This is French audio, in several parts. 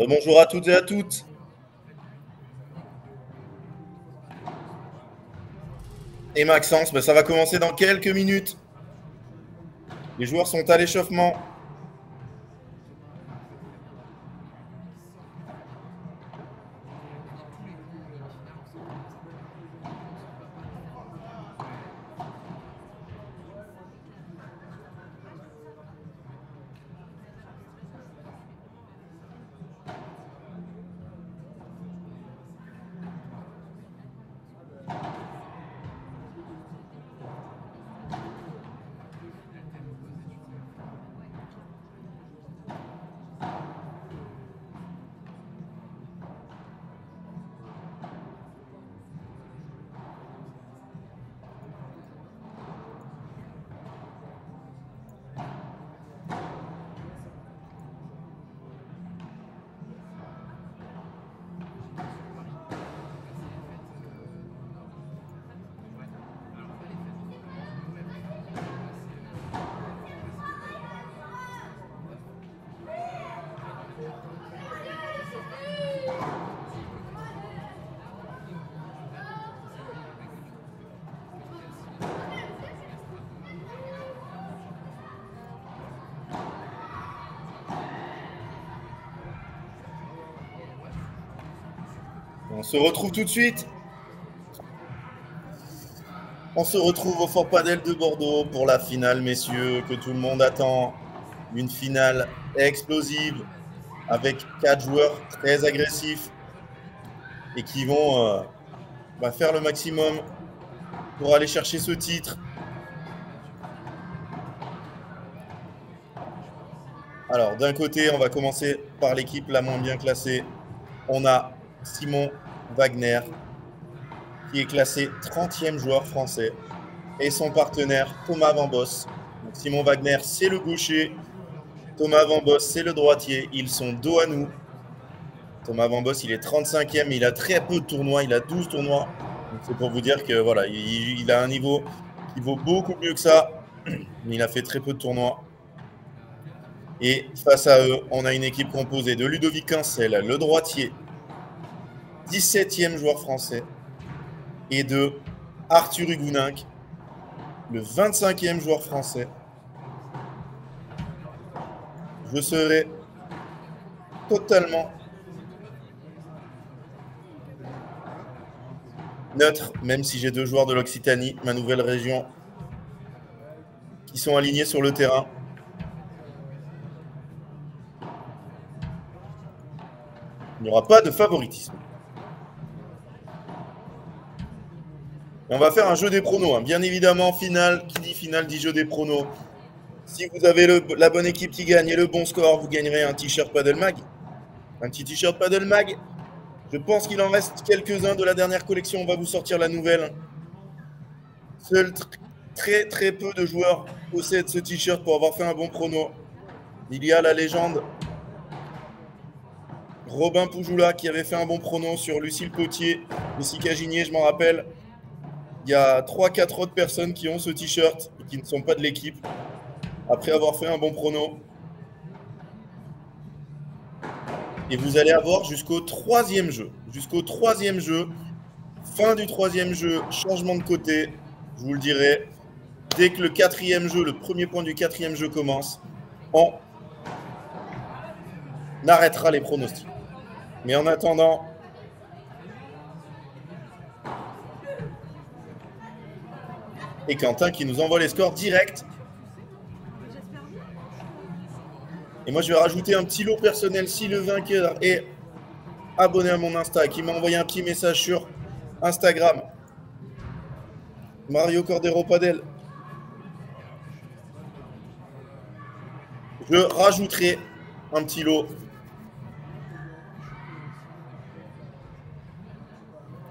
Bonjour à toutes et à toutes. Et Maxence, ça va commencer dans quelques minutes. Les joueurs sont à l'échauffement. On se retrouve tout de suite. On se retrouve au Fort Padel de Bordeaux pour la finale, messieurs, que tout le monde attend. Une finale explosive avec 4 joueurs très agressifs et qui vont faire le maximum pour aller chercher ce titre. Alors, d'un côté, on va commencer par l'équipe la moins bien classée. On a Simon Wagner, qui est classé 30e joueur français, et son partenaire Thomas Van Bos. Donc, Simon Wagner, c'est le gaucher. Thomas Van Bos, c'est le droitier. Ils sont dos à nous. Thomas Van Bos, il est 35e, il a très peu de tournois, il a 12 tournois. C'est pour vous dire que voilà, il a un niveau qui vaut beaucoup mieux que ça, mais il a fait très peu de tournois. Et face à eux, on a une équipe composée de Ludovic Quincel, le droitier, 17e joueur français, et de Arthur Hugouninck, le 25e joueur français. Je serai totalement neutre, même si j'ai 2 joueurs de l'Occitanie, ma nouvelle région, qui sont alignés sur le terrain. Il n'y aura pas de favoritisme. Et on va faire un jeu des pronos. Bien évidemment, finale, qui dit finale dit jeu des pronos. Si vous avez la bonne équipe qui gagne et le bon score, vous gagnerez un t-shirt Padel Mag. Un petit t-shirt Padel Mag Je pense qu'il en reste quelques-uns de la dernière collection. On va vous sortir la nouvelle. Seuls très peu de joueurs possèdent ce t-shirt pour avoir fait un bon prono. Il y a la légende Robin Poujoula qui avait fait un bon prono sur Lucille Potier, Jessica Ginier, je m'en rappelle. Il y a 3-4 autres personnes qui ont ce t-shirt et qui ne sont pas de l'équipe après avoir fait un bon prono. Et vous allez avoir jusqu'au 3e jeu. Jusqu'au 3e jeu. Fin du 3e jeu, changement de côté. Je vous le dirai. Dès que le 4e jeu, le premier point du 4e jeu commence, on arrêtera les pronostics. Mais en attendant, et Quentin qui nous envoie les scores directs. Et moi, je vais rajouter un petit lot personnel si le vainqueur est abonné à mon Insta et qui m'a envoyé un petit message sur Instagram. Mario Cordero Padel. Je rajouterai un petit lot.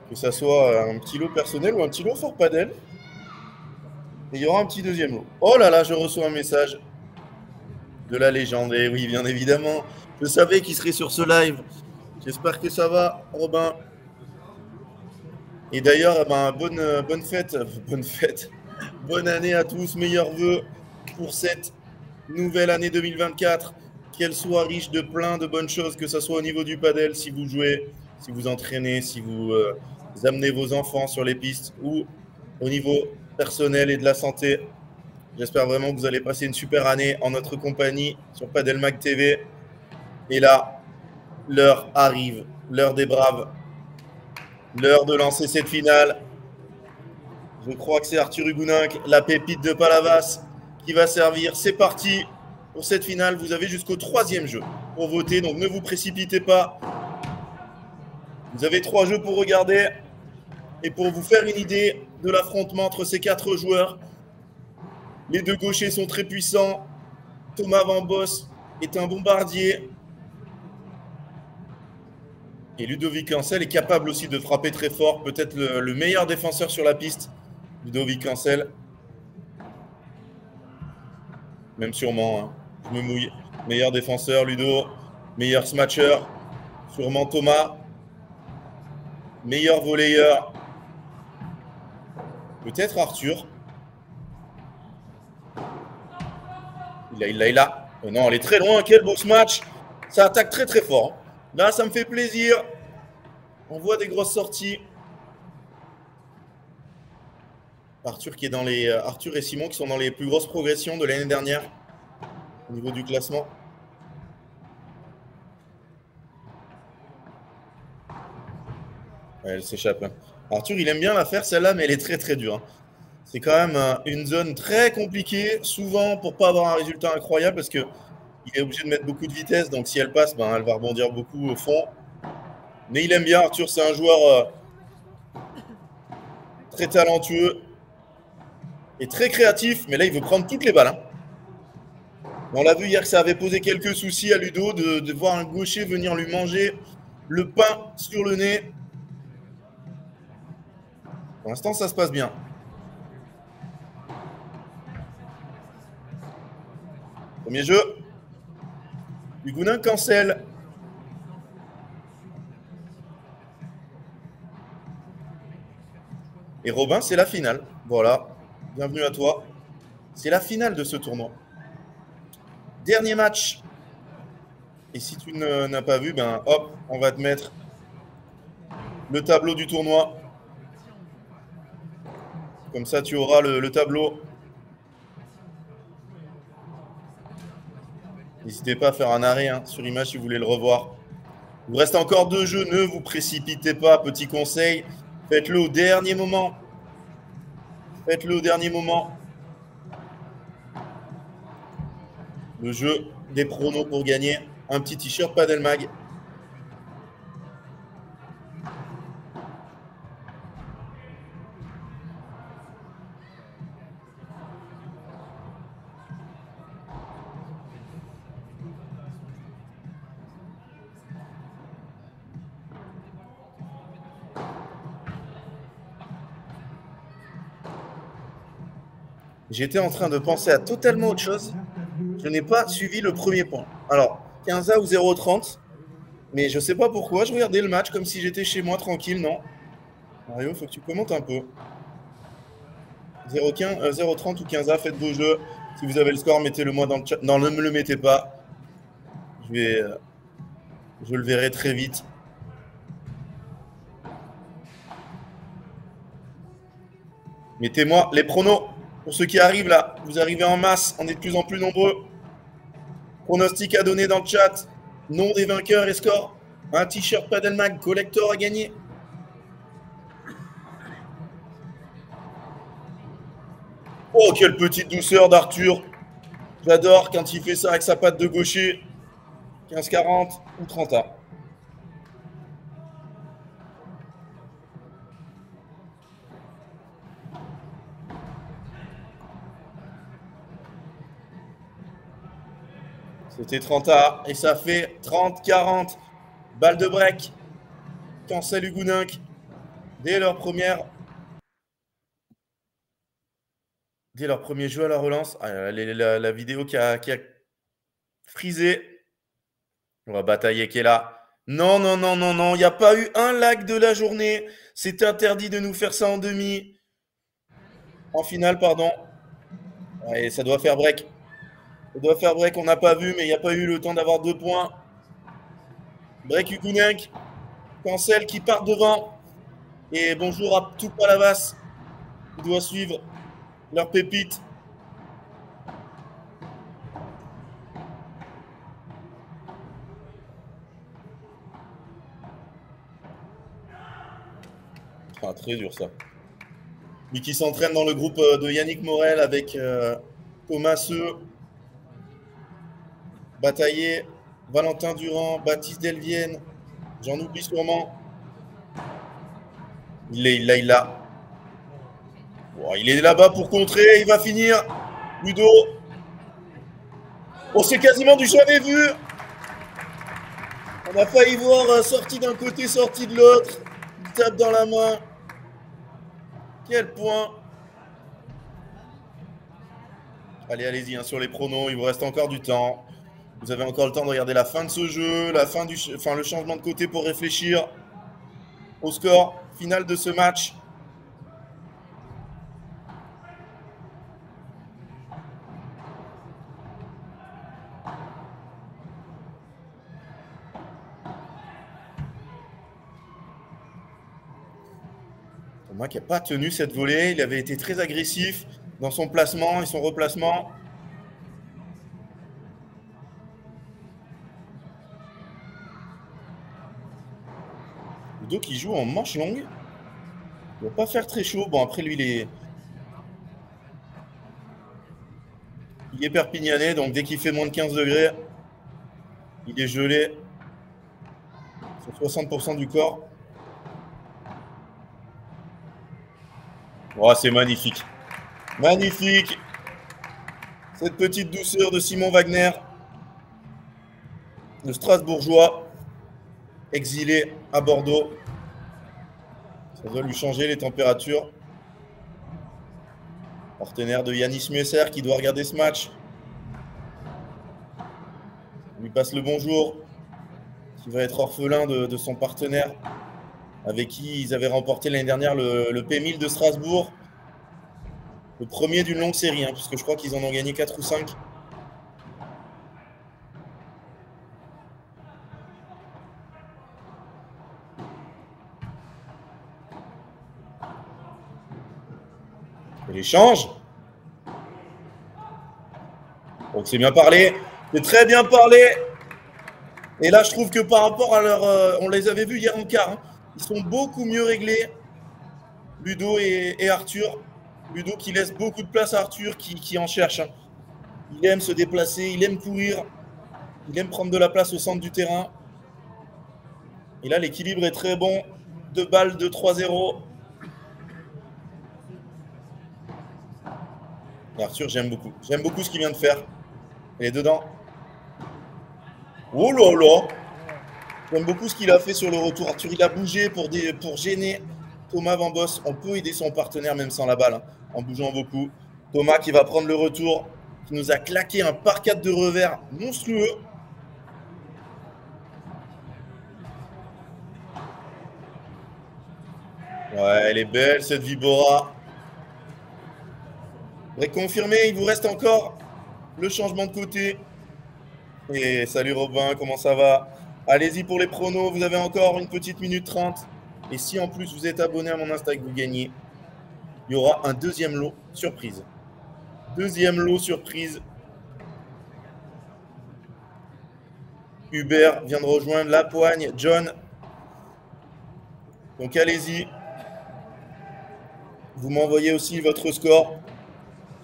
Que ça soit un petit lot personnel ou un petit lot fort Padel. Et il y aura un petit deuxième lot. Oh là là, je reçois un message de la légende. Et oui, bien évidemment, je savais qu'il serait sur ce live. J'espère que ça va, Robin. Et d'ailleurs, bonne fête. Bonne année à tous. Meilleurs vœux pour cette nouvelle année 2024. Qu'elle soit riche de plein de bonnes choses, que ce soit au niveau du padel, si vous jouez, si vous entraînez, si vous amenez vos enfants sur les pistes, ou au niveau personnel et de la santé. J'espère vraiment que vous allez passer une super année en notre compagnie sur Padel Mag TV. Et là, l'heure arrive, l'heure des braves, l'heure de lancer cette finale. Je crois que c'est Arthur Hugoninck, la pépite de Palavas, qui va servir. C'est parti pour cette finale. Vous avez jusqu'au 3e jeu pour voter, donc ne vous précipitez pas. Vous avez 3 jeux pour regarder et pour vous faire une idée de l'affrontement entre ces 4 joueurs. Les deux gauchers sont très puissants. Thomas Van Bos est un bombardier. Et Ludovic Ancel est capable aussi de frapper très fort. Peut-être le meilleur défenseur sur la piste, Ludovic Ancel. Même sûrement, hein. Je me mouille. Meilleur défenseur, Ludo. Meilleur smatcher, sûrement Thomas. Meilleur volleyeur, peut-être Arthur. Il a. Oh non, elle est très loin. Quel beau match. Ça attaque très fort. Là, ça me fait plaisir. On voit des grosses sorties. Arthur et Simon qui sont dans les plus grosses progressions de l'année dernière au niveau du classement. Ouais, elle s'échappe. Arthur, il aime bien la faire celle-là, mais elle est très dure, hein. C'est quand même une zone très compliquée, souvent pour pas avoir un résultat incroyable, parce qu'il est obligé de mettre beaucoup de vitesse, donc si elle passe, elle va rebondir beaucoup au fond. Mais il aime bien, Arthur, c'est un joueur très talentueux et très créatif, mais là, il veut prendre toutes les balles, hein. On l'a vu hier que ça avait posé quelques soucis à Ludo de voir un gaucher venir lui manger le pain sur le nez. Pour l'instant, ça se passe bien. Premier jeu. Hugoninck cancel. Et Robin, c'est la finale. Voilà. Bienvenue à toi. C'est la finale de ce tournoi. Dernier match. Et si tu n'as pas vu, hop, on va te mettre le tableau du tournoi. Comme ça, tu auras le tableau. N'hésitez pas à faire un arrêt sur image si vous voulez le revoir. Il vous reste encore 2 jeux, ne vous précipitez pas. Petit conseil, faites-le au dernier moment. Faites-le au dernier moment. Le jeu des pronos pour gagner un petit t-shirt Padel Mag. J'étais en train de penser à totalement autre chose. Je n'ai pas suivi le premier point. Alors, 15A ou 0,30. Mais je sais pas pourquoi. Je regardais le match comme si j'étais chez moi tranquille, non. Mario, faut que tu commentes un peu. 0,15, 0,30 ou 15A, faites vos jeux. Si vous avez le score, mettez-le moi dans le chat. Non, ne me le mettez pas. Je le verrai très vite. Mettez-moi les pronos. Pour ceux qui arrivent là, vous arrivez en masse, on est de plus en plus nombreux. Pronostic à donner dans le chat. Nom des vainqueurs et score. Un t-shirt Padelmag collector à gagner. Oh, quelle petite douceur d'Arthur. J'adore quand il fait ça avec sa patte de gaucher. 15-40 ou 30A. C'était 30A et ça fait 30-40. Balle de break. Cancel Hugounink. Dès leur premier jeu à la relance. Ah, la vidéo qui a frisé. On va batailler qui est là. Non, non, non, non, non. Il n'y a pas eu un lag de la journée. C'est interdit de nous faire ça en demi. En finale, pardon. Et ça doit faire break. Ça doit faire break. On n'a pas vu, mais il n'y a pas eu le temps d'avoir 2 points. Break Hugounink. Cancel qui part devant. Et bonjour à tout Palavas qui doit suivre leur pépite. Ah, très dur ça. Lui qui s'entraîne dans le groupe de Yannick Morel avec Thomas Seu, Bataillé, Valentin Durand, Baptiste Delvienne. J'en oublie sûrement. Il l'a. Oh, il est là-bas pour contrer. Il va finir. Ludo. Oh, c'est quasiment du jamais vu. On a failli voir sorti d'un côté, sorti de l'autre. Il tape dans la main. Quel point. Allez, allez-y, hein, sur les pronos. Il vous reste encore du temps. Vous avez encore le temps de regarder la fin de ce jeu, le changement de côté pour réfléchir au score final de ce match. Thomas qui n'a pas tenu cette volée. Il avait été très agressif dans son placement et son replacement. Ludo qui joue en manche longue. Il ne va pas faire très chaud. Bon, après, lui, il est perpignanais, donc dès qu'il fait moins de 15 degrés, il est gelé sur 60% du corps. Oh, c'est magnifique. Magnifique. Cette petite douceur de Simon Wagner, le Strasbourgeois, exilé à Bordeaux. Ça doit lui changer les températures. Partenaire de Yanis Muesser qui doit regarder ce match. On lui passe le bonjour. Qui va être orphelin de son partenaire avec qui ils avaient remporté l'année dernière le P1000 de Strasbourg. Le premier d'une longue série, hein, puisque je crois qu'ils en ont gagné 4 ou 5. L'échange. Donc c'est bien parlé. C'est très bien parlé. Et là, je trouve que par rapport à leur... on les avait vus hier en quart. Hein, ils sont beaucoup mieux réglés. Ludo et Arthur. Ludo qui laisse beaucoup de place à Arthur qui en cherche. Hein. Il aime se déplacer, il aime courir. Il aime prendre de la place au centre du terrain. Et là, l'équilibre est très bon. 2 balles de 3-0. Et Arthur, j'aime beaucoup. J'aime beaucoup ce qu'il vient de faire. Il est dedans. Oh là là. J'aime beaucoup ce qu'il a fait sur le retour. Arthur, il a bougé pour gêner Thomas Van Boss. On peut aider son partenaire même sans la balle, hein, en bougeant beaucoup. Thomas qui va prendre le retour, qui nous a claqué un par 4 de revers monstrueux. Ouais, elle est belle cette Vibora. Réconfirmé, il vous reste encore le changement de côté. Et salut Robin, comment ça va? Allez-y pour les pronos, vous avez encore une petite minute 30. Et si en plus vous êtes abonné à mon Insta et que vous gagnez, il y aura un deuxième lot surprise. Deuxième lot surprise. Hubert vient de rejoindre La Poigne, John. Donc allez-y. Vous m'envoyez aussi votre score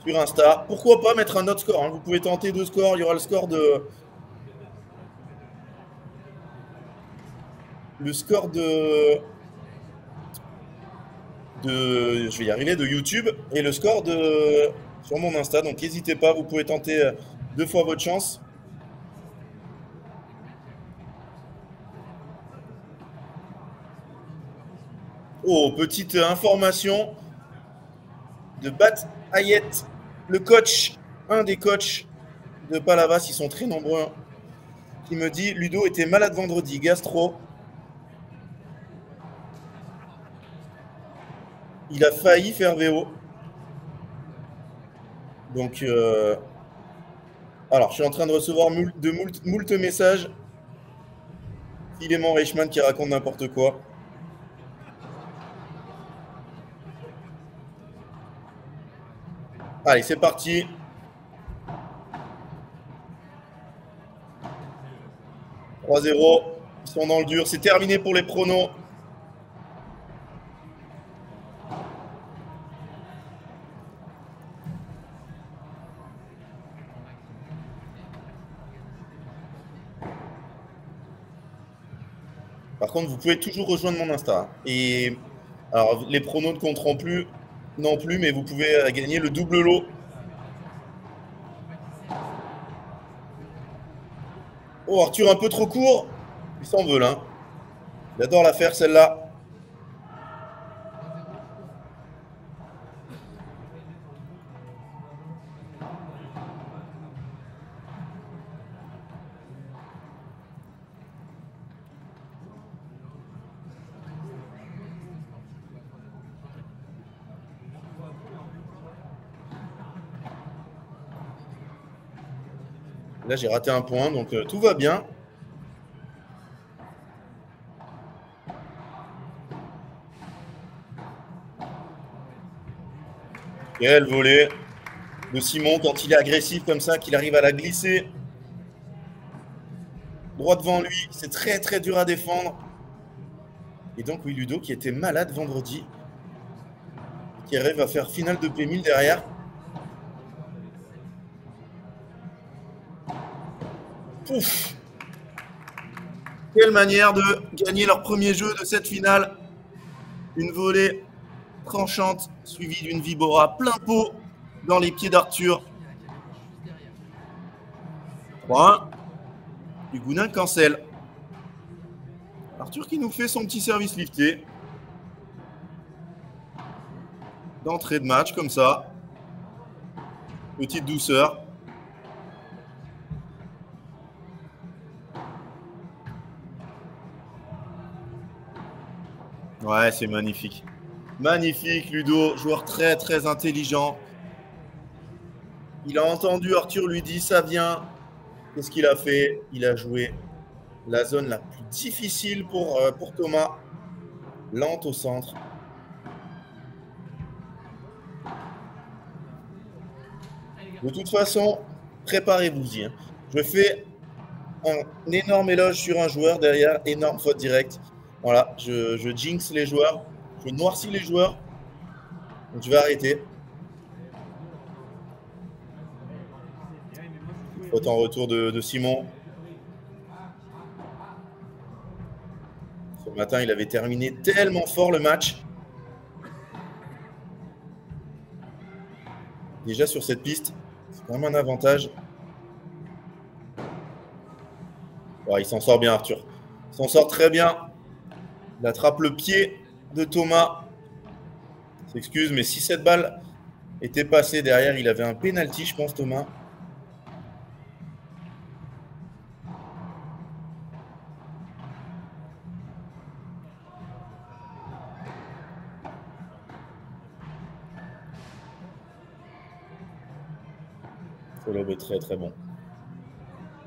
sur Insta. Pourquoi pas mettre un autre score, hein. Vous pouvez tenter 2 scores. Il y aura le score de... Le score de... Je vais y arriver, de YouTube. Et le score de... sur mon Insta. Donc n'hésitez pas, vous pouvez tenter 2 fois votre chance. Oh, petite information de Bat Hayet, le coach, un des coachs de Palavas, ils sont très nombreux, qui me dit Ludo était malade vendredi, gastro. Il a failli faire VO. Donc, alors, je suis en train de recevoir moult messages. Philémon Reichmann qui raconte n'importe quoi. Allez, c'est parti. « 3-0. Ils sont dans le dur. C'est terminé pour les pronos. Par contre, vous pouvez toujours rejoindre mon Insta. Et alors, les pronos ne compteront plus non plus, mais vous pouvez gagner le double lot. Oh, Arthur, un peu trop court. Il s'en veut, là. Il adore la faire, celle-là. Là, j'ai raté un point, donc tout va bien. Quelle volée de Simon quand il est agressif comme ça, qu'il arrive à la glisser. Droit devant lui, c'est très très dur à défendre. Et donc, oui, Ludo qui était malade vendredi, qui arrive à faire finale de P1000 derrière. Pouf! Quelle manière de gagner leur premier jeu de cette finale. Une volée tranchante, suivie d'une Vibora plein pot dans les pieds d'Arthur. 3-1. Huguenin cancel. Arthur qui nous fait son petit service lifté. D'entrée de match, comme ça. Petite douceur. Ouais, c'est magnifique. Magnifique, Ludo. Joueur très, très intelligent. Il a entendu Arthur lui dit ça vient. Qu'est-ce qu'il a fait? Il a joué la zone la plus difficile pour Thomas. Lente au centre. De toute façon, préparez-vous-y. Je fais un énorme éloge sur un joueur derrière, énorme faute directe. Voilà, je jinx les joueurs, je noircis les joueurs. Donc je vais arrêter. Faute en retour de Simon. Ce matin, il avait terminé tellement fort le match. Déjà sur cette piste, c'est quand même un avantage. Ouais, il s'en sort bien, Arthur. Il s'en sort très bien. Il attrape le pied de Thomas. S'excuse, mais si cette balle était passé derrière. Il avait un penalty, je pense, Thomas. Ce lob est très très bon.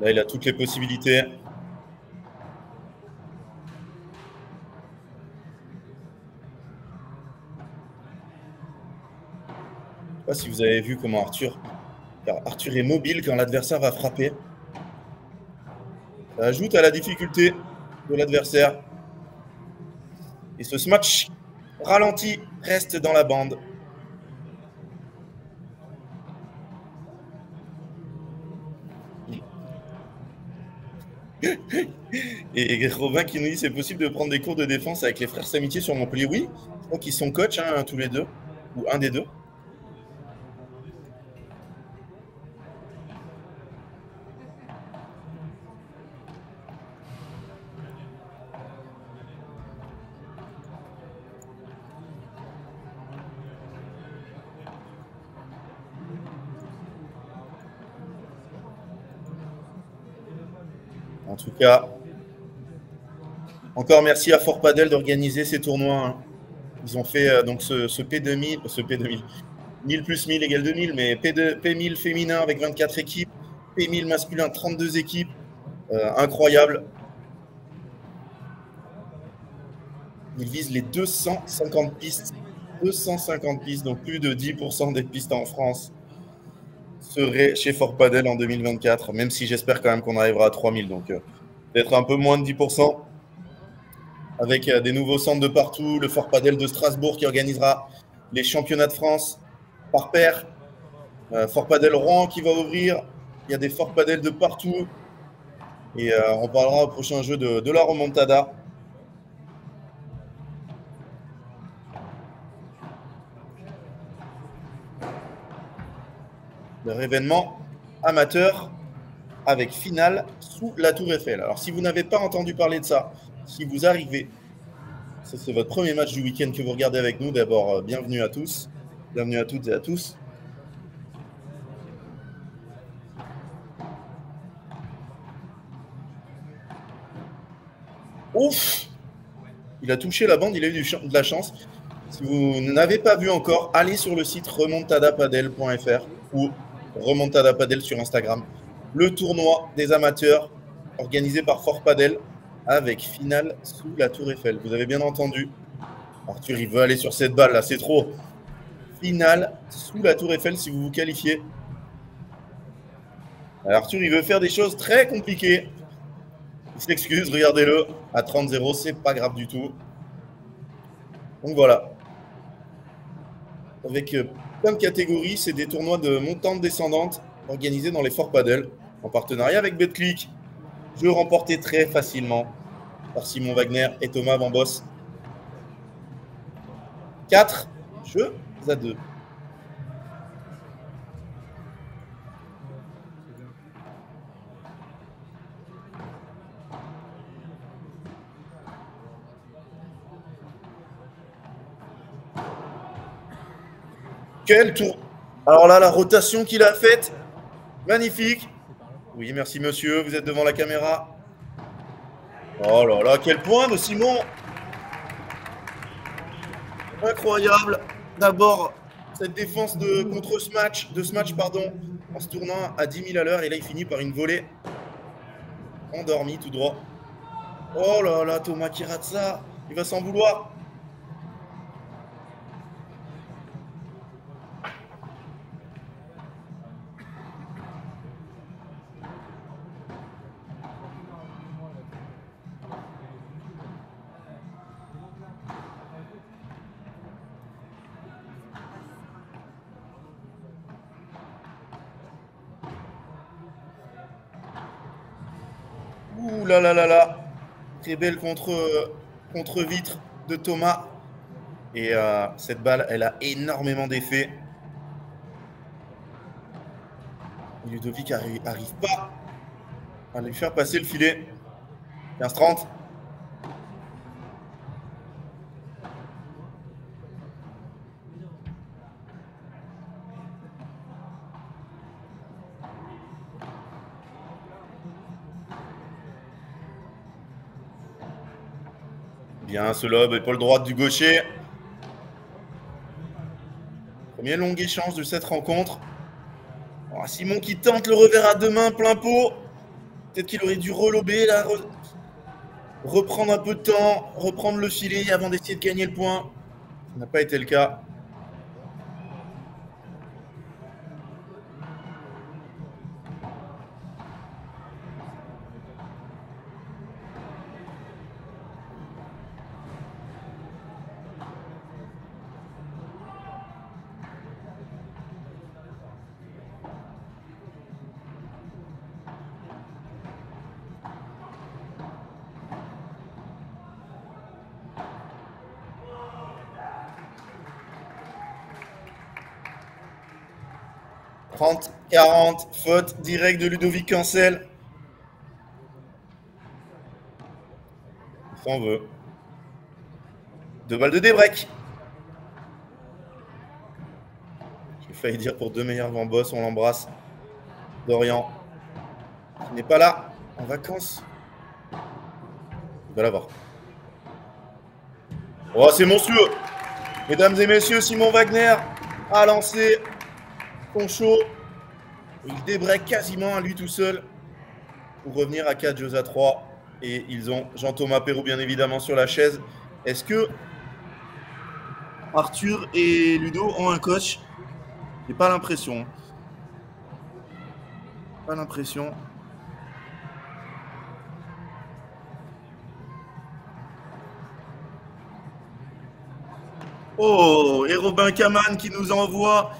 Là, il a toutes les possibilités. Je ne sais pas si vous avez vu comment Arthur est mobile quand l'adversaire va frapper. Ça ajoute à la difficulté de l'adversaire. Et ce smash ralenti reste dans la bande. Et Robin qui nous dit c'est possible de prendre des cours de défense avec les frères Samitier sur Montpellier. Oui, je crois qu'ils sont coachs tous les deux, ou un des deux. En tout cas, encore merci à Fort Padel d'organiser ces tournois. Ils ont fait donc ce P2000, 1000 plus 1000 égale 2000, mais P1000 féminin avec 24 équipes, P1000 masculin 32 équipes. Incroyable. Ils visent les 250 pistes. 250 pistes, donc plus de 10% des pistes en France seraient chez Fort Padel en 2024, même si j'espère quand même qu'on arrivera à 3000, donc peut-être un peu moins de 10%. Avec des nouveaux centres de partout, le Fort Padel de Strasbourg qui organisera les championnats de France par paire, Fort Padel Rouen qui va ouvrir, il y a des Fort Padel de partout, et on parlera au prochain jeu de la remontada. Leur événement amateur avec finale sous la Tour Eiffel. Alors si vous n'avez pas entendu parler de ça, si vous arrivez, ça c'est votre premier match du week-end que vous regardez avec nous, d'abord bienvenue à tous, bienvenue à toutes et à tous. Ouf! Il a touché la bande, il a eu de la chance. Si vous n'avez pas vu encore, allez sur le site remontadapadel.fr ou remontadapadel sur Instagram. Le tournoi des amateurs organisé par Fort Padel avec finale sous la Tour Eiffel. Vous avez bien entendu. Arthur, il veut aller sur cette balle là, c'est trop. Finale sous la Tour Eiffel si vous vous qualifiez. Alors, Arthur, il veut faire des choses très compliquées. Il s'excuse, regardez-le. À 30-0, c'est pas grave du tout. Donc voilà. Avec plein de catégories, c'est des tournois de montante descendante organisés dans les Fort Padel en partenariat avec BetClick. Jeu remporté très facilement par Simon Wagner et Thomas Bambos. 4 jeux à 2. Quel tour! Alors là, la rotation qu'il a faite, magnifique. Oui, merci monsieur, vous êtes devant la caméra. Oh là là, quel point de Simon! Incroyable. D'abord, cette défense de ce match, en se tournant à 10 000 à l'heure, et là il finit par une volée endormie tout droit. Oh là là, Thomas qui rate ça, il va s'en vouloir. Ouh là là là là. Très belle contre-vitre de Thomas. Et cette balle, elle a énormément d'effet. Ludovic n'arrive pas à lui faire passer le filet. 15-30. Bien ce lob, épaule droite du gaucher. Premier long échange de cette rencontre. Oh, Simon qui tente le revers à deux mains, plein pot. Peut-être qu'il aurait dû relober là, reprendre un peu de temps, reprendre le filet avant d'essayer de gagner le point. Ça n'a pas été le cas. « 30-40, faute directe de Ludovic Cancel. Il s'en veut. 2 balles de débreak. J'ai failli dire pour 2 meilleurs Van Boss, on l'embrasse. Dorian, qui n'est pas là, en vacances. Il va l'avoir. Oh, c'est monstrueux. Mesdames et messieurs, Simon Wagner a lancé son show. Il débreak quasiment à lui tout seul pour revenir à 4 jeux à 3. Et ils ont Jean-Thomas Perrault, bien évidemment, sur la chaise. Est-ce que Arthur et Ludo ont un coach? J'ai pas l'impression. Pas l'impression. Oh, et Robin Kaman qui nous envoie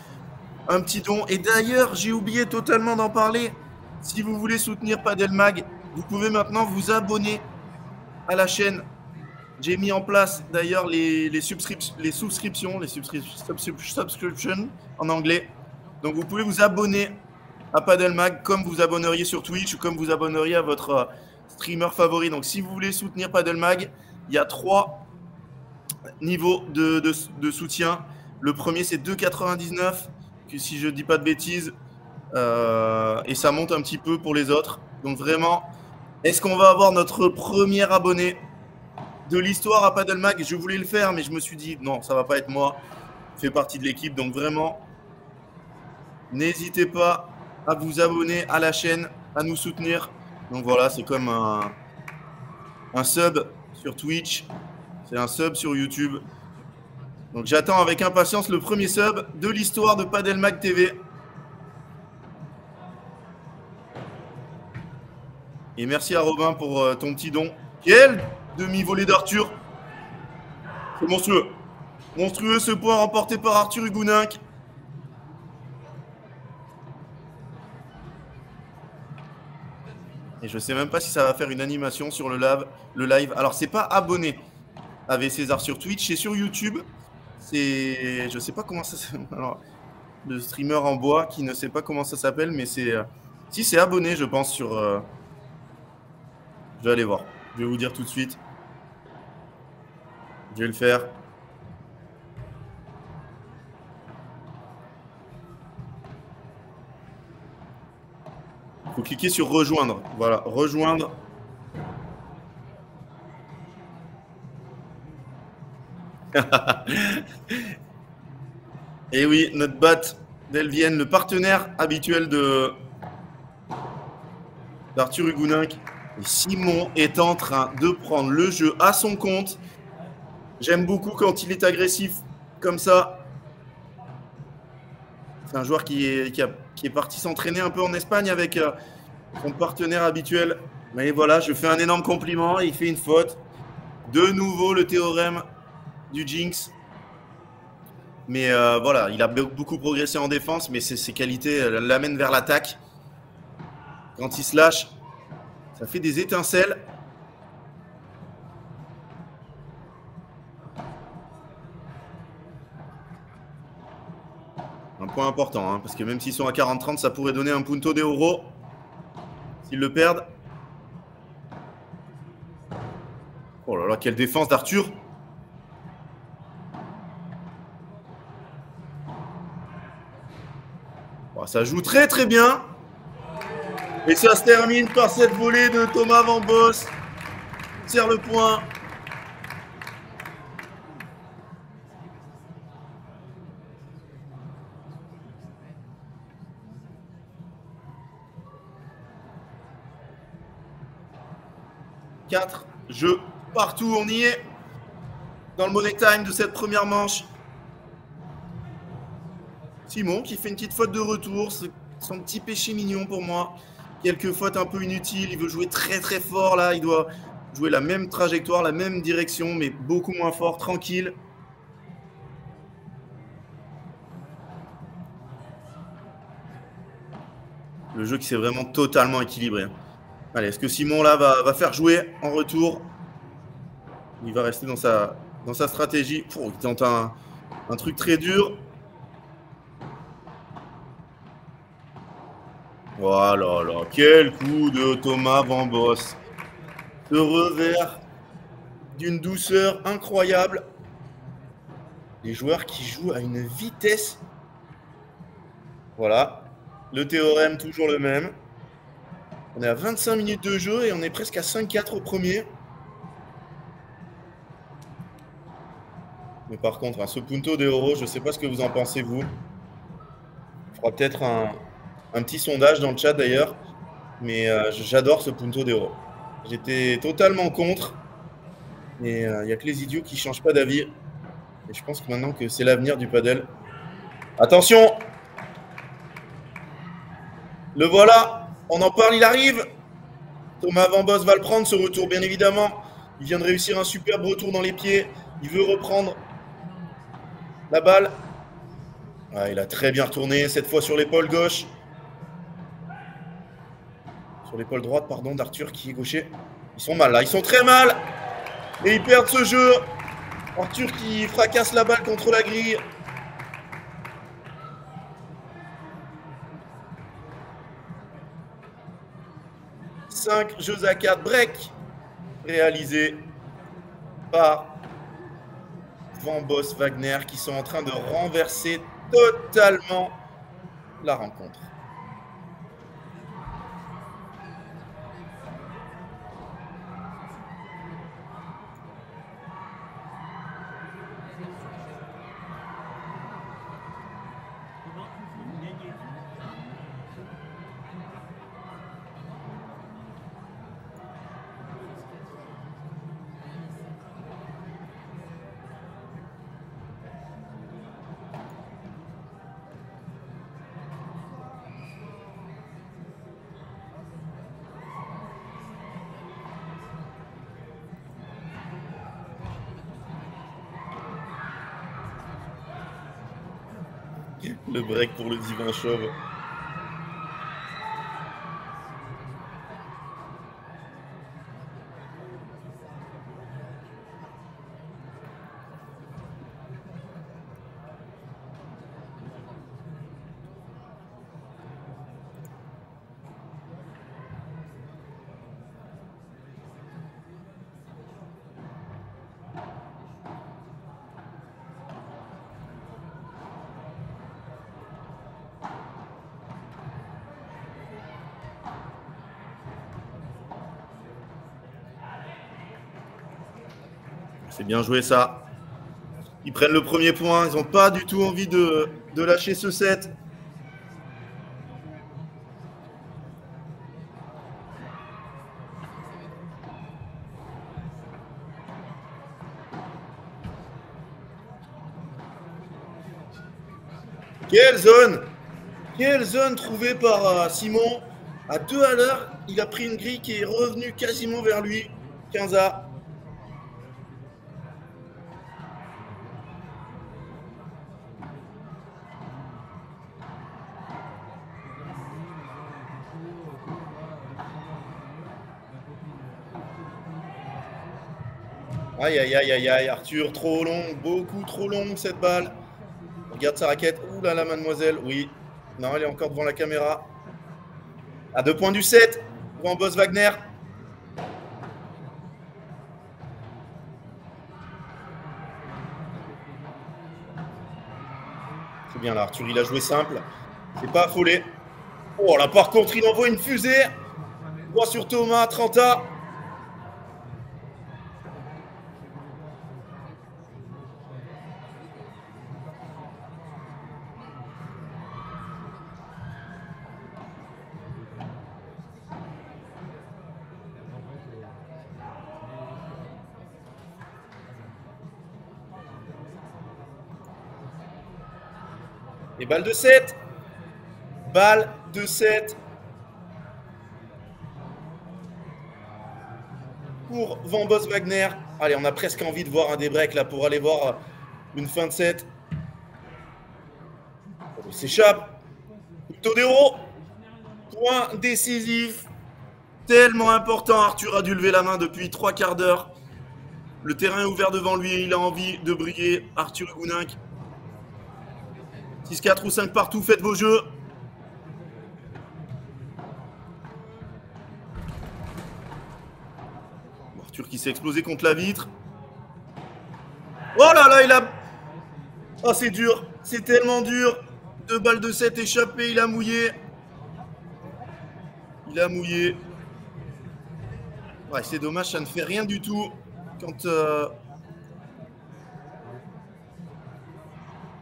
un petit don. Et d'ailleurs, j'ai oublié totalement d'en parler. Si vous voulez soutenir Padel Mag, vous pouvez maintenant vous abonner à la chaîne. J'ai mis en place d'ailleurs les souscriptions en anglais. Donc vous pouvez vous abonner à Padel Mag comme vous abonneriez sur Twitch ou comme vous abonneriez à votre streamer favori. Donc si vous voulez soutenir Padel Mag, il y a 3 niveaux de soutien. Le premier c'est 2,99 €, si je ne dis pas de bêtises. Et ça monte un petit peu pour les autres. Donc vraiment, est-ce qu'on va avoir notre premier abonné de l'histoire à Padel Mag? Je voulais le faire, mais je me suis dit, non, ça va pas être moi. Je fais partie de l'équipe, donc vraiment, n'hésitez pas à vous abonner à la chaîne, à nous soutenir. Donc voilà, c'est comme un sub sur Twitch, c'est un sub sur YouTube. Donc j'attends avec impatience le premier sub de l'histoire de Padel Mag TV. Et merci à Robin pour ton petit don. Quel demi-volée d'Arthur. C'est monstrueux. Monstrueux ce point remporté par Arthur Hugoninck. Et je sais même pas si ça va faire une animation sur le live. Alors c'est pas abonné à V César sur Twitch, c'est sur YouTube. C'est, je sais pas comment ça s'appelle. Alors, le streamer en bois qui ne sait pas comment ça s'appelle, mais c'est, si c'est abonné, je pense sur. Je vais aller voir. Je vais vous dire tout de suite. Je vais le faire. Il faut cliquer sur rejoindre. Voilà, rejoindre. Et oui, notre bat d'Elvienne, le partenaire habituel d'Arthur Hugoninck. Et Simon est en train de prendre le jeu à son compte. J'aime beaucoup quand il est agressif comme ça. C'est un joueur qui est parti s'entraîner un peu en Espagne avec son partenaire habituel. Mais voilà, je fais un énorme compliment. Il fait une faute. De nouveau, le théorème du Jinx. Mais voilà, il a beaucoup progressé en défense, mais ses qualités l'amènent vers l'attaque. Quand il se lâche, ça fait des étincelles. Un point important, hein, parce que même s'ils sont à 40-30, ça pourrait donner un punto de oro s'ils le perdent. Oh là là, quelle défense d'Arthur! Oh, ça joue très très bien. Et ça se termine par cette volée de Thomas Van Boss. Serre le point. Jeu partout, on y est. Dans le money time de cette première manche. Simon qui fait une petite faute de retour. C'est son petit péché mignon pour moi. Quelques fautes un peu inutiles. Il veut jouer très très fort là. Il doit jouer la même trajectoire, la même direction, mais beaucoup moins fort, tranquille. Le jeu qui s'est vraiment totalement équilibré. Allez, est-ce que Simon là va faire jouer en retour? Il va rester dans sa stratégie. Il tente un truc très dur. Voilà, là, quel coup de Thomas Van Boss. Ce revers d'une douceur incroyable. Les joueurs qui jouent à une vitesse. Voilà. Le théorème, toujours le même. On est à 25 minutes de jeu et on est presque à 5-4 au premier. Mais par contre, ce Punto de Oro, je ne sais pas ce que vous en pensez, vous. Je ferai peut-être un petit sondage dans le chat d'ailleurs. Mais j'adore ce Punto de Oro. J'étais totalement contre. Mais il n'y a que les idiots qui ne changent pas d'avis. Et je pense que maintenant que c'est l'avenir du padel. Attention! Le voilà! On en parle, il arrive! Thomas Van Boss va le prendre, ce retour, bien évidemment. Il vient de réussir un superbe retour dans les pieds. Il veut reprendre la balle. Ah, il a très bien retourné, cette fois sur l'épaule gauche. Sur l'épaule droite, pardon, d'Arthur qui est gaucher. Ils sont mal là, ils sont très mal! Et ils perdent ce jeu. Arthur qui fracasse la balle contre la grille. Cinq jeux à 4 break réalisés par Van Boss Wagner qui sont en train de renverser totalement la rencontre. Le break pour le divin chauve. C'est bien joué ça. Ils prennent le premier point. Ils n'ont pas du tout envie de lâcher ce set. Quelle zone! Quelle zone trouvée par Simon. À 2 à l'heure, il a pris une grille qui est revenue quasiment vers lui. 15A. Aïe, aïe, aïe, aïe, aïe, Arthur, trop long, beaucoup trop longue cette balle. Regarde sa raquette. Ouh là là, mademoiselle. Oui. Non, elle est encore devant la caméra. À 2 points du 7. Van Boss Wagner. C'est bien là, Arthur, il a joué simple. C'est pas affolé. Oh là, par contre, il envoie une fusée. 3 sur Thomas, 30A. Et balle de 7. Balle de 7. Pour Van Boss Wagner. Allez, on a presque envie de voir un débreak là pour aller voir une fin de set. Il s'échappe. Todero. Point décisif. Tellement important. Arthur a dû lever la main depuis 3 quarts d'heure. Le terrain est ouvert devant lui et il a envie de briller. Arthur Gouninck. 6-4 ou 5 partout, faites vos jeux. Arthur qui s'est explosé contre la vitre. Oh là là, il a... Oh, c'est dur. C'est tellement dur. 2 balles de 7 échappées, il a mouillé. Il a mouillé. Ouais, c'est dommage, ça ne fait rien du tout. Quand...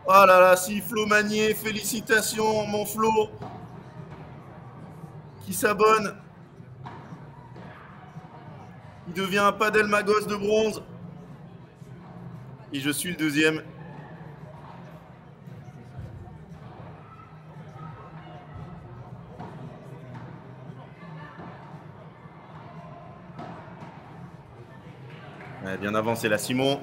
Oh là là, si, Flo Magnier, félicitations, mon Flo. Qui s'abonne. Il devient un Padel Magos de bronze. Et je suis le deuxième. Ouais, bien avancé là, Simon.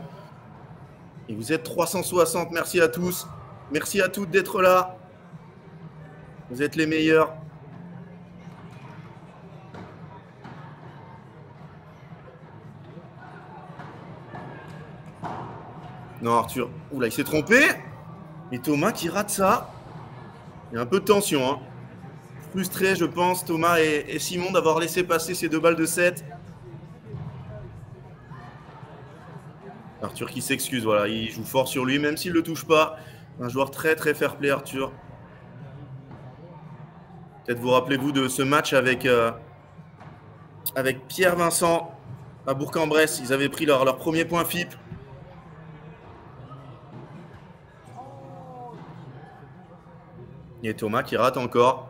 Et vous êtes 360, merci à tous. Merci à toutes d'être là. Vous êtes les meilleurs. Non, Arthur. Oula, il s'est trompé. Et Thomas qui rate ça. Il y a un peu de tension. Hein. Frustré, je pense, Thomas et Simon d'avoir laissé passer ces 2 balles de 7. Arthur qui s'excuse, voilà, il joue fort sur lui, même s'il ne le touche pas. Un joueur très très fair play, Arthur. Peut-être vous rappelez-vous de ce match avec Pierre Vincent à Bourg-en-Bresse. Ils avaient pris leur premier point FIP. Et Thomas qui rate encore.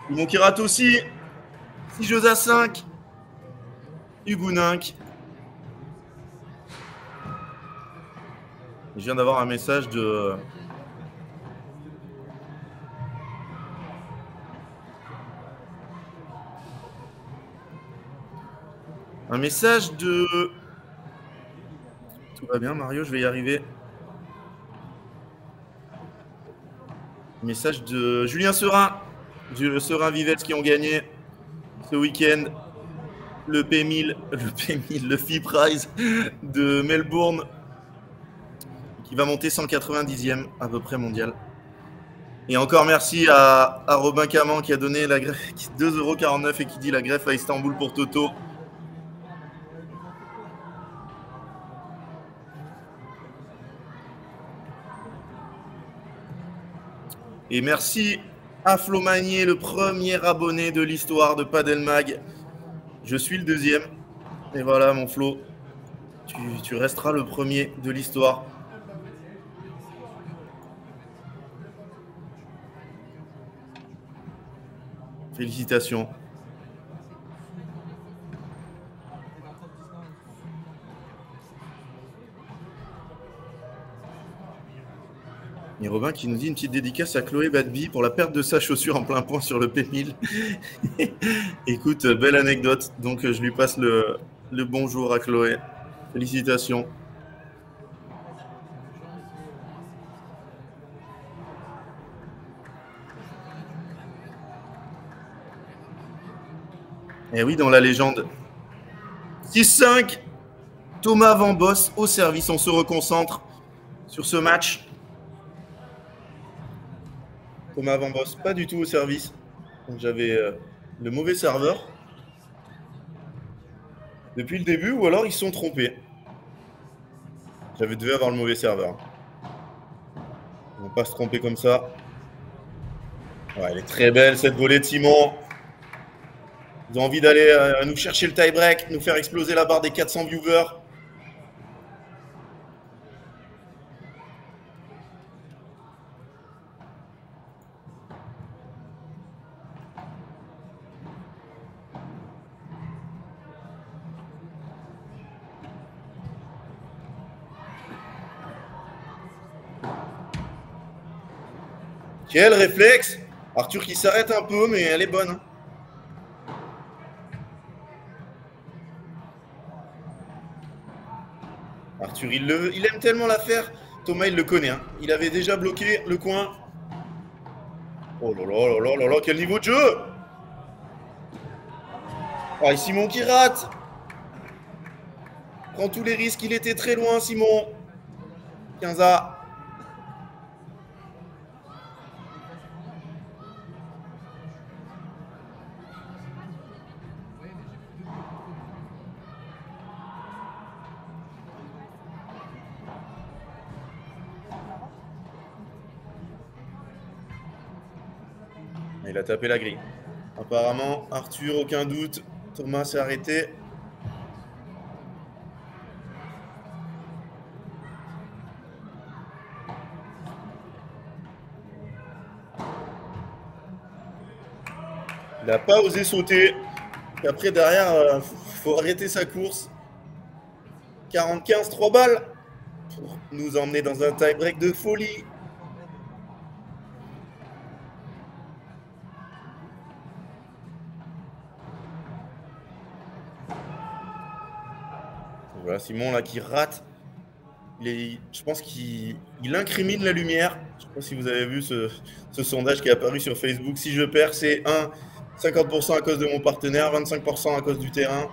Simon qui rate aussi. 6 jeux à 5. Gouninck. Je viens d'avoir un message de... Un message de... Tout va bien, Mario, je vais y arriver. Un message de Julien Serin, du Serin Vivets qui ont gagné ce week-end le P1000, le FIP Prize de Melbourne, qui va monter 190e à peu près mondial. Et encore merci à Robin Caman qui a donné la greffe 2,49 € et qui dit la greffe à Istanbul pour Toto. Et merci à Flo Magnier, le premier abonné de l'histoire de Padel Mag. Je suis le deuxième. Et voilà, mon Flo, tu resteras le premier de l'histoire. Félicitations. Et Robin qui nous dit une petite dédicace à Chloé Badby pour la perte de sa chaussure en plein point sur le P1000. Écoute, belle anecdote. Donc, je lui passe le bonjour à Chloé. Félicitations. Et oui, dans la légende. 6-5. Thomas Van Boss au service. On se reconcentre sur ce match. Thomas Van Boss, pas du tout au service. J'avais le mauvais serveur depuis le début, ou alors ils se sont trompés. Devais avoir le mauvais serveur. Ils ne vont pas se tromper comme ça. Ouais, elle est très belle cette volée de Simon. Ils ont envie d'aller nous chercher le tie-break, nous faire exploser la barre des 400 viewers. Quel réflexe! Arthur qui s'arrête un peu, mais elle est bonne. Hein. Arthur, il aime tellement la faire. Thomas, il le connaît. Hein. Il avait déjà bloqué le coin. Oh là là là là là là, quel niveau de jeu! Ah, et Simon qui rate! Prend tous les risques, il était très loin, Simon. 15A. Il a tapé la grille. Apparemment, Arthur, aucun doute. Thomas s'est arrêté. Il n'a pas osé sauter. Et après, derrière, faut arrêter sa course. 40-15, 3 balles. Pour nous emmener dans un tie-break de folie. Voilà, Simon là qui rate. Je pense qu'il incrimine la lumière. Je ne sais pas si vous avez vu ce sondage qui est apparu sur Facebook. Si je perds, c'est 50% à cause de mon partenaire, 25% à cause du terrain,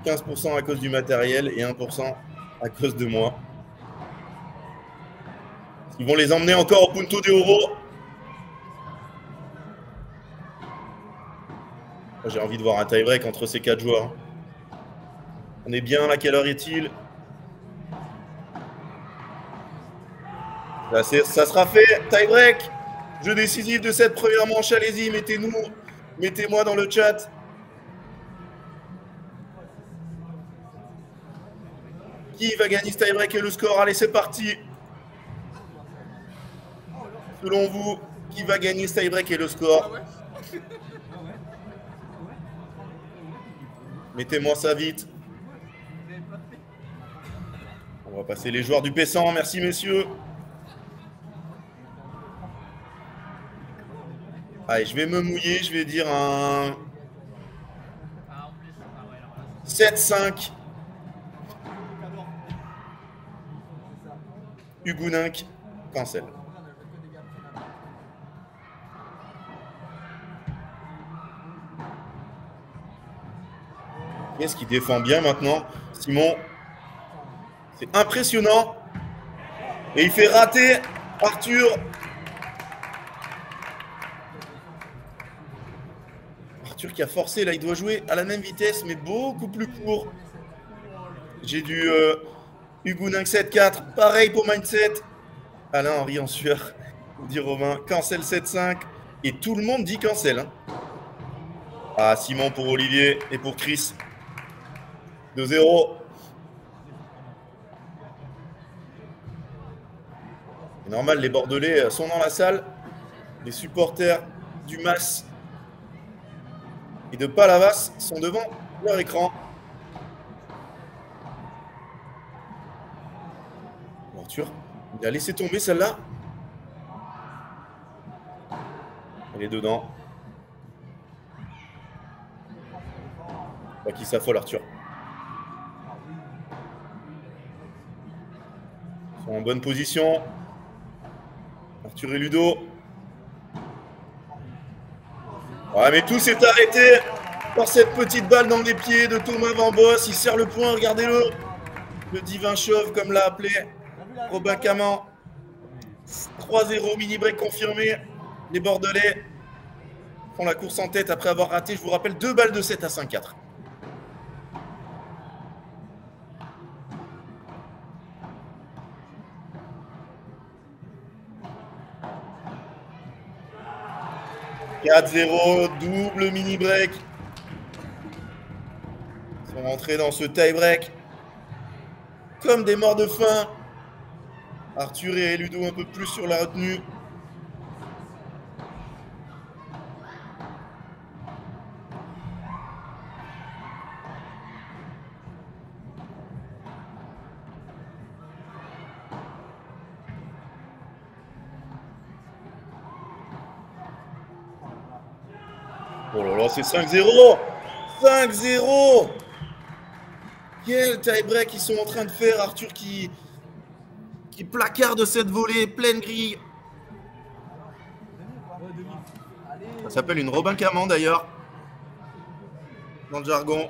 15% à cause du matériel et 1% à cause de moi. Ils vont les emmener encore au Punto de Oro. J'ai envie de voir un tie-break entre ces 4 joueurs. On est bien, là, quelle heure est-il? Là, ça sera fait, tie-break. Jeu décisif de cette première manche, allez-y, mettez-moi dans le chat. Qui va gagner ce tie-break et le score? Allez, c'est parti. Selon vous, qui va gagner ce tie-break et le score? Mettez-moi ça vite. On va passer les joueurs du P100. Merci, messieurs. Allez, je vais me mouiller. Je vais dire un 7-5. Hugounink, cancel. Qu'est-ce qui défend bien maintenant? Simon, c'est impressionnant. Et il fait rater Arthur. Arthur qui a forcé, là, il doit jouer à la même vitesse, mais beaucoup plus court. J'ai du Hugounink 7-4. Pareil pour Mindset. Alain Henri en sueur. Dit Romain. Cancel 7-5. Et tout le monde dit cancel. Hein. Ah, Simon pour Olivier et pour Chris. 2-0. C'est normal, les Bordelais sont dans la salle. Les supporters du MAS et de Palavas sont devant leur écran. Arthur, il a laissé tomber celle-là. Elle est dedans. Pas qu'il s'affole, Arthur. Ils sont en bonne position. Arthur et Ludo. Ouais, mais tout s'est arrêté par cette petite balle dans les pieds de Thomas Van Boss. Il serre le point, regardez-le. Le divin chauve, comme l'a appelé Robin Caman. 3-0, mini-break confirmé. Les Bordelais font la course en tête après avoir raté, je vous rappelle, 2 balles de 7 à 5-4. « 4-0, double mini-break. » Ils sont rentrés dans ce tie-break comme des morts de faim. Arthur et Ludo un peu plus sur la retenue. Oh là là, c'est 5-0. 5-0. Quel tie-break ils sont en train de faire. Arthur qui placarde cette volée pleine grille. Ça s'appelle une Robin Caman d'ailleurs, dans le jargon.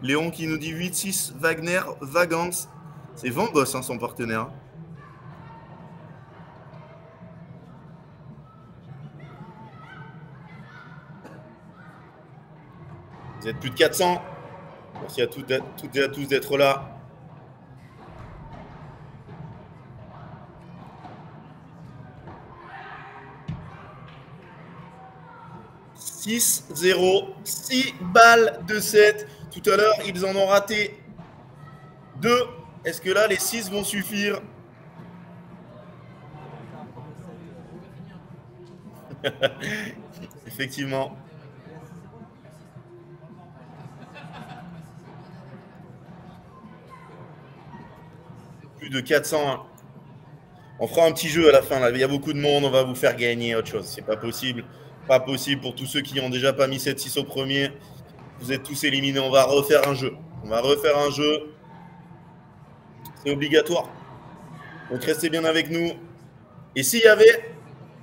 Léon qui nous dit 8-6, Wagner, Vagans. C'est Van Boss, hein, son partenaire. Vous êtes plus de 400. Merci à toutes et à tous d'être là. « 6-0, 6 balles de 7. Tout à l'heure, ils en ont raté 2. Est-ce que là, les 6 vont suffire? Effectivement. Plus de 400. On fera un petit jeu à la fin. Là. Il y a beaucoup de monde. On va vous faire gagner autre chose. C'est pas possible. Pas possible pour tous ceux qui n'ont déjà pas mis 7-6 au premier. Vous êtes tous éliminés. On va refaire un jeu. On va refaire un jeu. C'est obligatoire. Donc restez bien avec nous. Et s'il y avait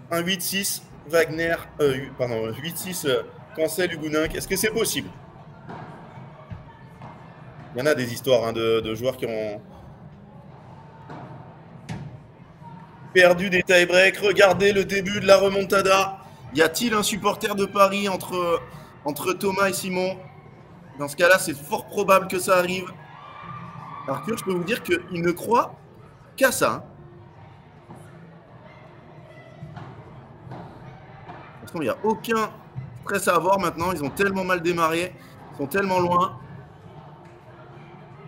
un 8-6 Wagner, 8-6 Cancel Huguenin, est-ce que c'est possible? Il y en a des histoires hein, de joueurs qui ont perdu des tie-breaks. Regardez le début de la remontada. Y a-t-il un supporter de Paris entre Thomas et Simon? Dans ce cas-là, c'est fort probable que ça arrive. Arthur, je peux vous dire qu'il ne croit qu'à ça. De toute façon, il n'y a aucun stress à avoir maintenant. Ils ont tellement mal démarré. Ils sont tellement loin.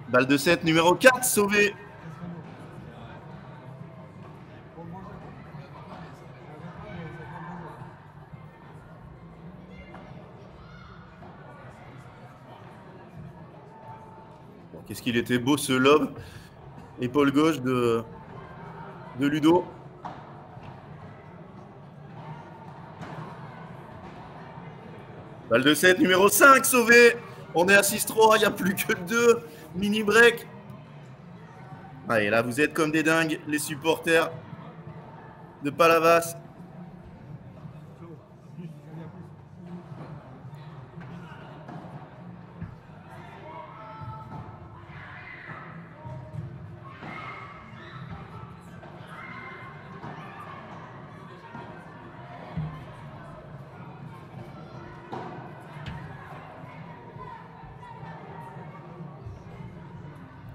Balle de 7, numéro 4, sauvé. Qu'est-ce qu'il était beau ce lob. Épaule gauche de Ludo. Balle de 7, numéro 5, sauvé. On est à 6-3, il n'y a plus que 2. Mini break. Allez, là, vous êtes comme des dingues, les supporters de Palavas.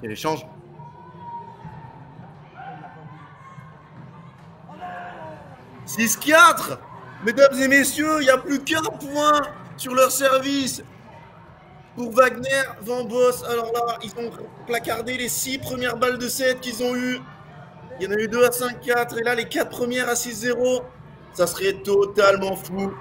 Et l'échange. « 6-4 ! Mesdames et messieurs, il n'y a plus qu'un point sur leur service. Pour Wagner, Van Boss, alors là, ils ont placardé les 6 premières balles de 7 qu'ils ont eues. Il y en a eu 2 à 5-4 et là, les 4 premières à 6-0. Ça serait totalement fou.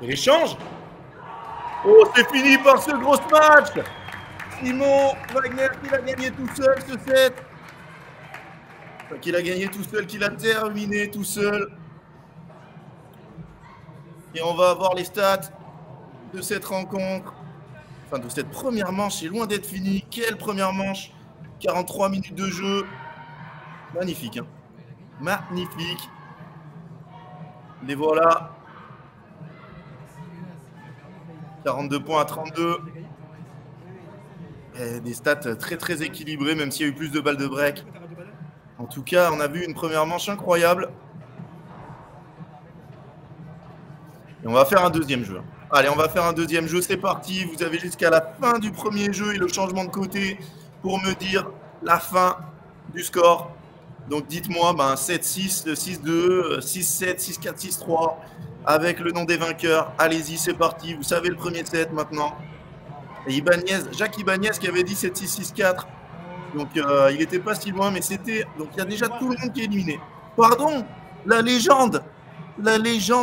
Et l'échange. Oh, c'est fini par ce gros match. Simon Wagner qui l'a gagné tout seul ce set. Enfin, qu'il a gagné tout seul, qu'il a terminé tout seul. Et on va avoir les stats de cette rencontre. Enfin, de cette première manche. C'est loin d'être fini. Quelle première manche. 43 minutes de jeu. Magnifique. Hein. Magnifique. Les voilà. 42 points à 32. Et des stats très très équilibrées, même s'il y a eu plus de balles de break. En tout cas, on a vu une première manche incroyable. Et on va faire un deuxième jeu. Allez, on va faire un deuxième jeu. C'est parti. Vous avez jusqu'à la fin du premier jeu et le changement de côté pour me dire la fin du score. Donc dites-moi, 7-6, 6-2, 6-7, 6-4, 6-3, avec le nom des vainqueurs. Allez-y, c'est parti. Vous savez le premier set maintenant. Et Jacques Ibanez qui avait dit 7-6, 6-4. Donc il n'était pas si loin, mais c'était. Donc il y a déjà tout le monde qui est éliminé. Pardon, la légende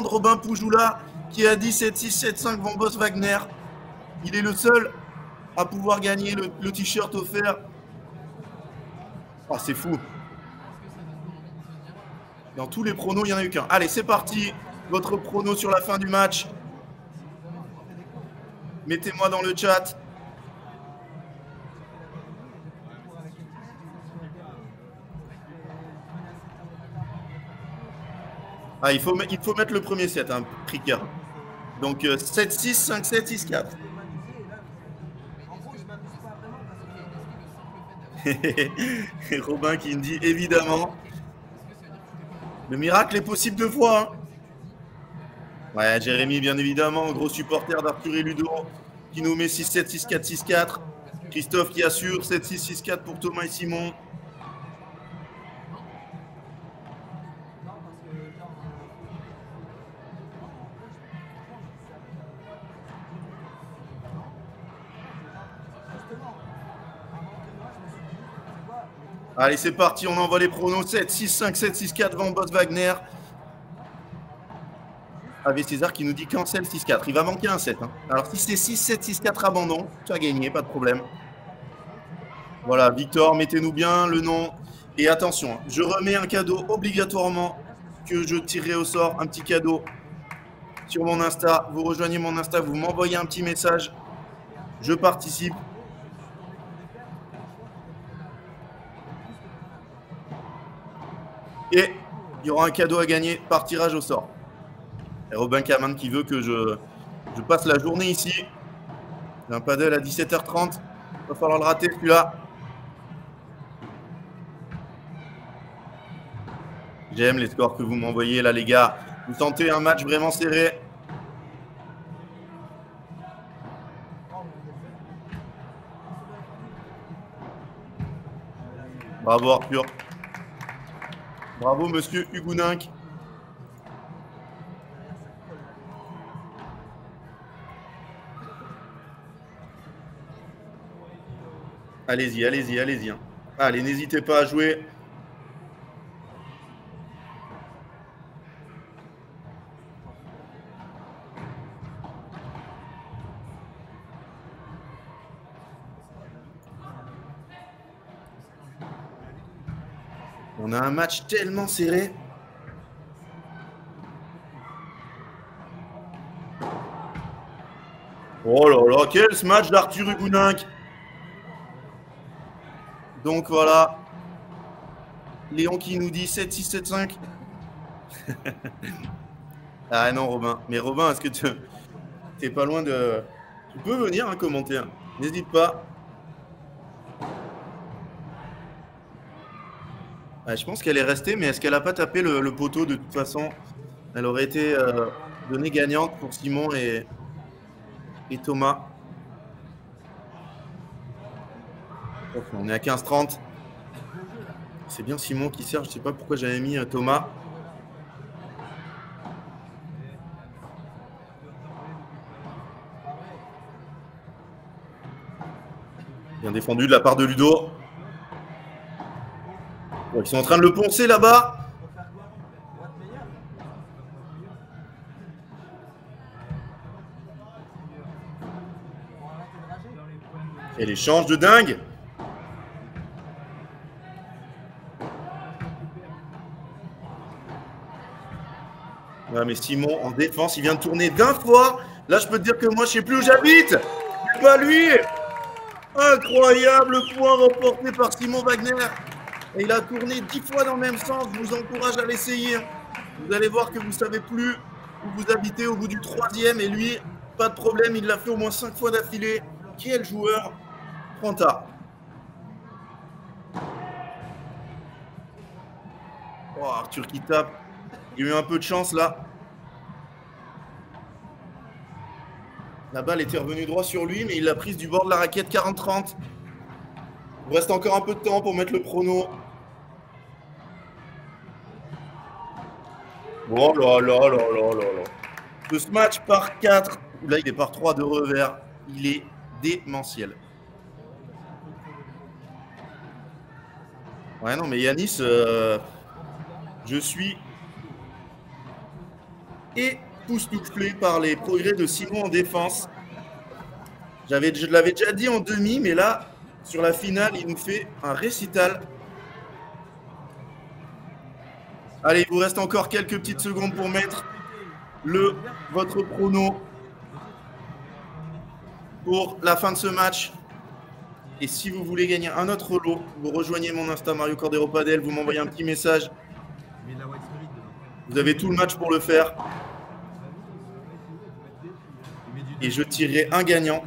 Robin Poujoula qui a dit 7-6, 7-5 Van Boss Wagner. Il est le seul à pouvoir gagner le t-shirt offert. Oh, c'est fou. Dans tous les pronos, il n'y en a eu qu'un. Allez, c'est parti. Votre prono sur la fin du match. Mettez-moi dans le chat. Ah, il faut mettre le premier set, hein, Tricard. Donc 7-6, 5-7, 6-4. Robin qui me dit évidemment. Le miracle est possible deux fois. Hein. Ouais, Jérémy, bien évidemment, gros supporter d'Arthur et Ludo, qui nous met 6-7, 6-4, 6-4. Christophe qui assure 7-6, 6-4 pour Thomas et Simon. Allez, c'est parti, on envoie les pronos. 7, 6, 5, 7, 6, 4, Van Boss Wagner. Avec César qui nous dit cancel 6-4. Il va manquer un 7. Hein. Alors, si c'est 6, 7, 6, 4 abandon, tu as gagné, pas de problème. Voilà, Victor, mettez-nous bien le nom. Et attention, je remets un cadeau obligatoirement que je tirerai au sort. Un petit cadeau sur mon Insta. Vous rejoignez mon Insta, vous m'envoyez un petit message. Je participe. Et il y aura un cadeau à gagner par tirage au sort. Et Robin Kaman qui veut que je passe la journée ici. J'ai un paddle à 17h30. Il va falloir le rater celui-là. J'aime les scores que vous m'envoyez là les gars. Vous sentez un match vraiment serré. Bravo Arthur. Bravo monsieur Hugounink. Allez-y, allez-y, allez-y. Allez, n'hésitez pas à jouer. On a un match tellement serré. Oh là là, quel ce match d'Arthur Hugounink. Donc voilà. Léon qui nous dit 7, 6, 7, 5. Ah non, Robin. Mais Robin, est-ce que tu n'es pas loin de... Tu peux venir commenter. Hein. N'hésite pas. Ah, je pense qu'elle est restée, mais est-ce qu'elle n'a pas tapé le poteau de toute façon? Elle aurait été donnée gagnante pour Simon et Thomas. On est à 15-30. C'est bien Simon qui sert. Je ne sais pas pourquoi j'avais mis Thomas. Bien défendu de la part de Ludo. Ils sont en train de le poncer là-bas. Et l'échange de dingue. Ouais, mais Simon en défense, il vient de tourner 20 fois. Là, je peux te dire que moi, je ne sais plus où j'habite. C'est pas lui. Incroyable point remporté par Simon Wagner. Et il a tourné 10 fois dans le même sens. Je vous encourage à l'essayer. Vous allez voir que vous ne savez plus où vous habitez au bout du 3e. Et lui, pas de problème, il l'a fait au moins 5 fois d'affilée. Quel joueur. Pranta. Oh, Arthur qui tape. Il a eu un peu de chance là. La balle était revenue droit sur lui, mais il l'a prise du bord de la raquette 40-30. Il reste encore un peu de temps pour mettre le prono. Oh là là là là là là. Ce match par 4, là il est par 3 de revers, il est démentiel. Ouais, non, mais Yanis, je suis époustouflé par les progrès de Simon en défense. Je l'avais déjà dit en demi, mais là, sur la finale, il nous fait un récital. Allez, il vous reste encore quelques petites secondes pour mettre votre prono pour la fin de ce match. Et si vous voulez gagner un autre lot, vous rejoignez mon Insta Mario Cordero Padel, vous m'envoyez un petit message. Vous avez tout le match pour le faire. Et je tirerai un gagnant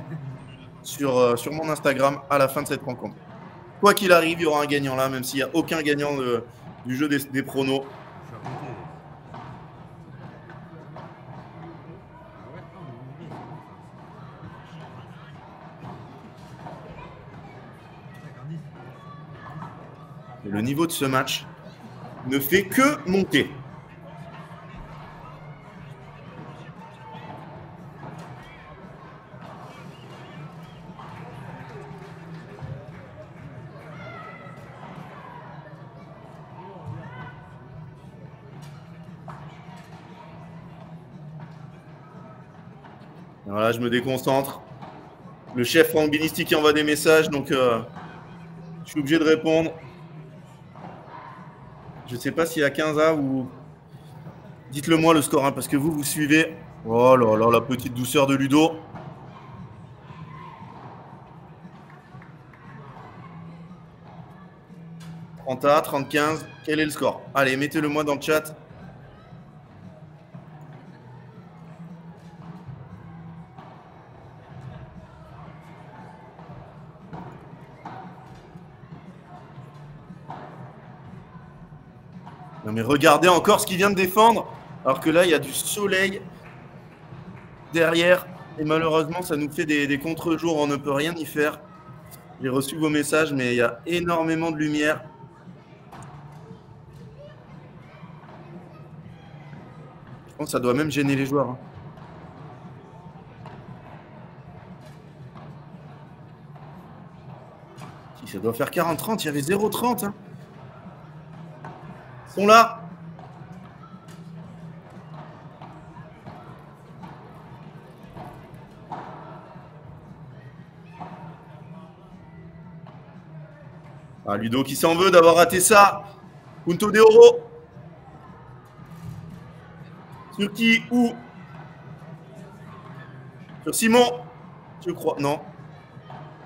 sur mon Instagram à la fin de cette rencontre. Quoi qu'il arrive, il y aura un gagnant là, même s'il n'y a aucun gagnant du jeu des pronos. Et le niveau de ce match ne fait que monter. Voilà, je me déconcentre. Le chef Franck Binisti qui envoie des messages, donc je suis obligé de répondre. Je ne sais pas s'il y a 15A ou... Dites-le moi le score, hein, parce que vous suivez. Oh là là, la petite douceur de Ludo. « 30A, 30-15, quel est le score? Allez, mettez-le moi dans le chat. Non mais regardez encore ce qu'il vient de défendre, alors que là, il y a du soleil derrière. Et malheureusement, ça nous fait des contre-jours, on ne peut rien y faire. J'ai reçu vos messages, mais il y a énormément de lumière. Je pense que ça doit même gêner les joueurs. Hein. Si, ça doit faire 40-30, il y avait 0-30. Hein. Ils sont là. Ah, Ludo qui s'en veut d'avoir raté ça. Punto de Oro. Sur qui? Où? Sur Simon. Je crois. Non.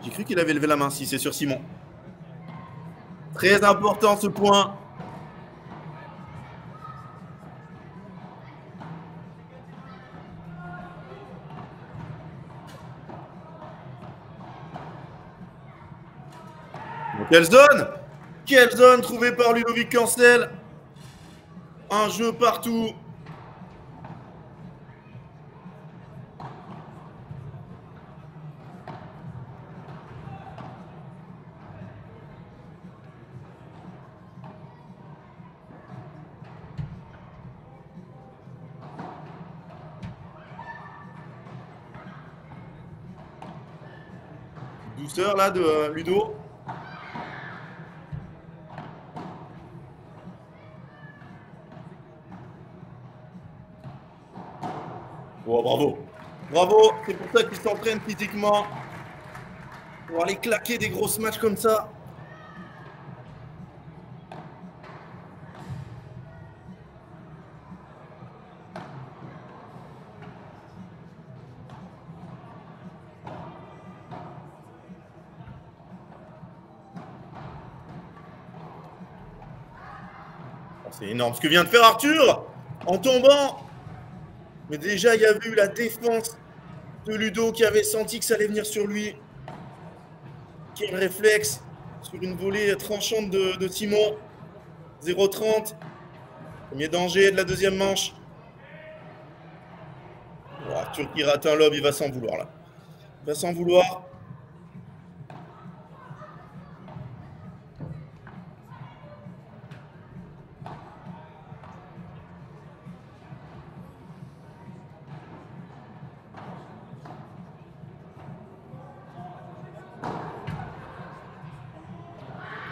J'ai cru qu'il avait levé la main. Si, c'est sur Simon. Très important ce point. Quelle zone? Quelle zone trouvée par Ludovic Cancel? Un jeu partout. Douceur là de Ludo. Oh, bravo. Bravo. C'est pour ça qu'il s'entraîne physiquement. Pour aller claquer des grosses matchs comme ça. C'est énorme ce que vient de faire Arthur en tombant. Mais déjà, il y a eu la défense de Ludo qui avait senti que ça allait venir sur lui. Quel réflexe sur une volée tranchante de Simon. 0-30. Premier danger de la deuxième manche. Oh, Arthur qui rate un lob, il va s'en vouloir là. Il va s'en vouloir.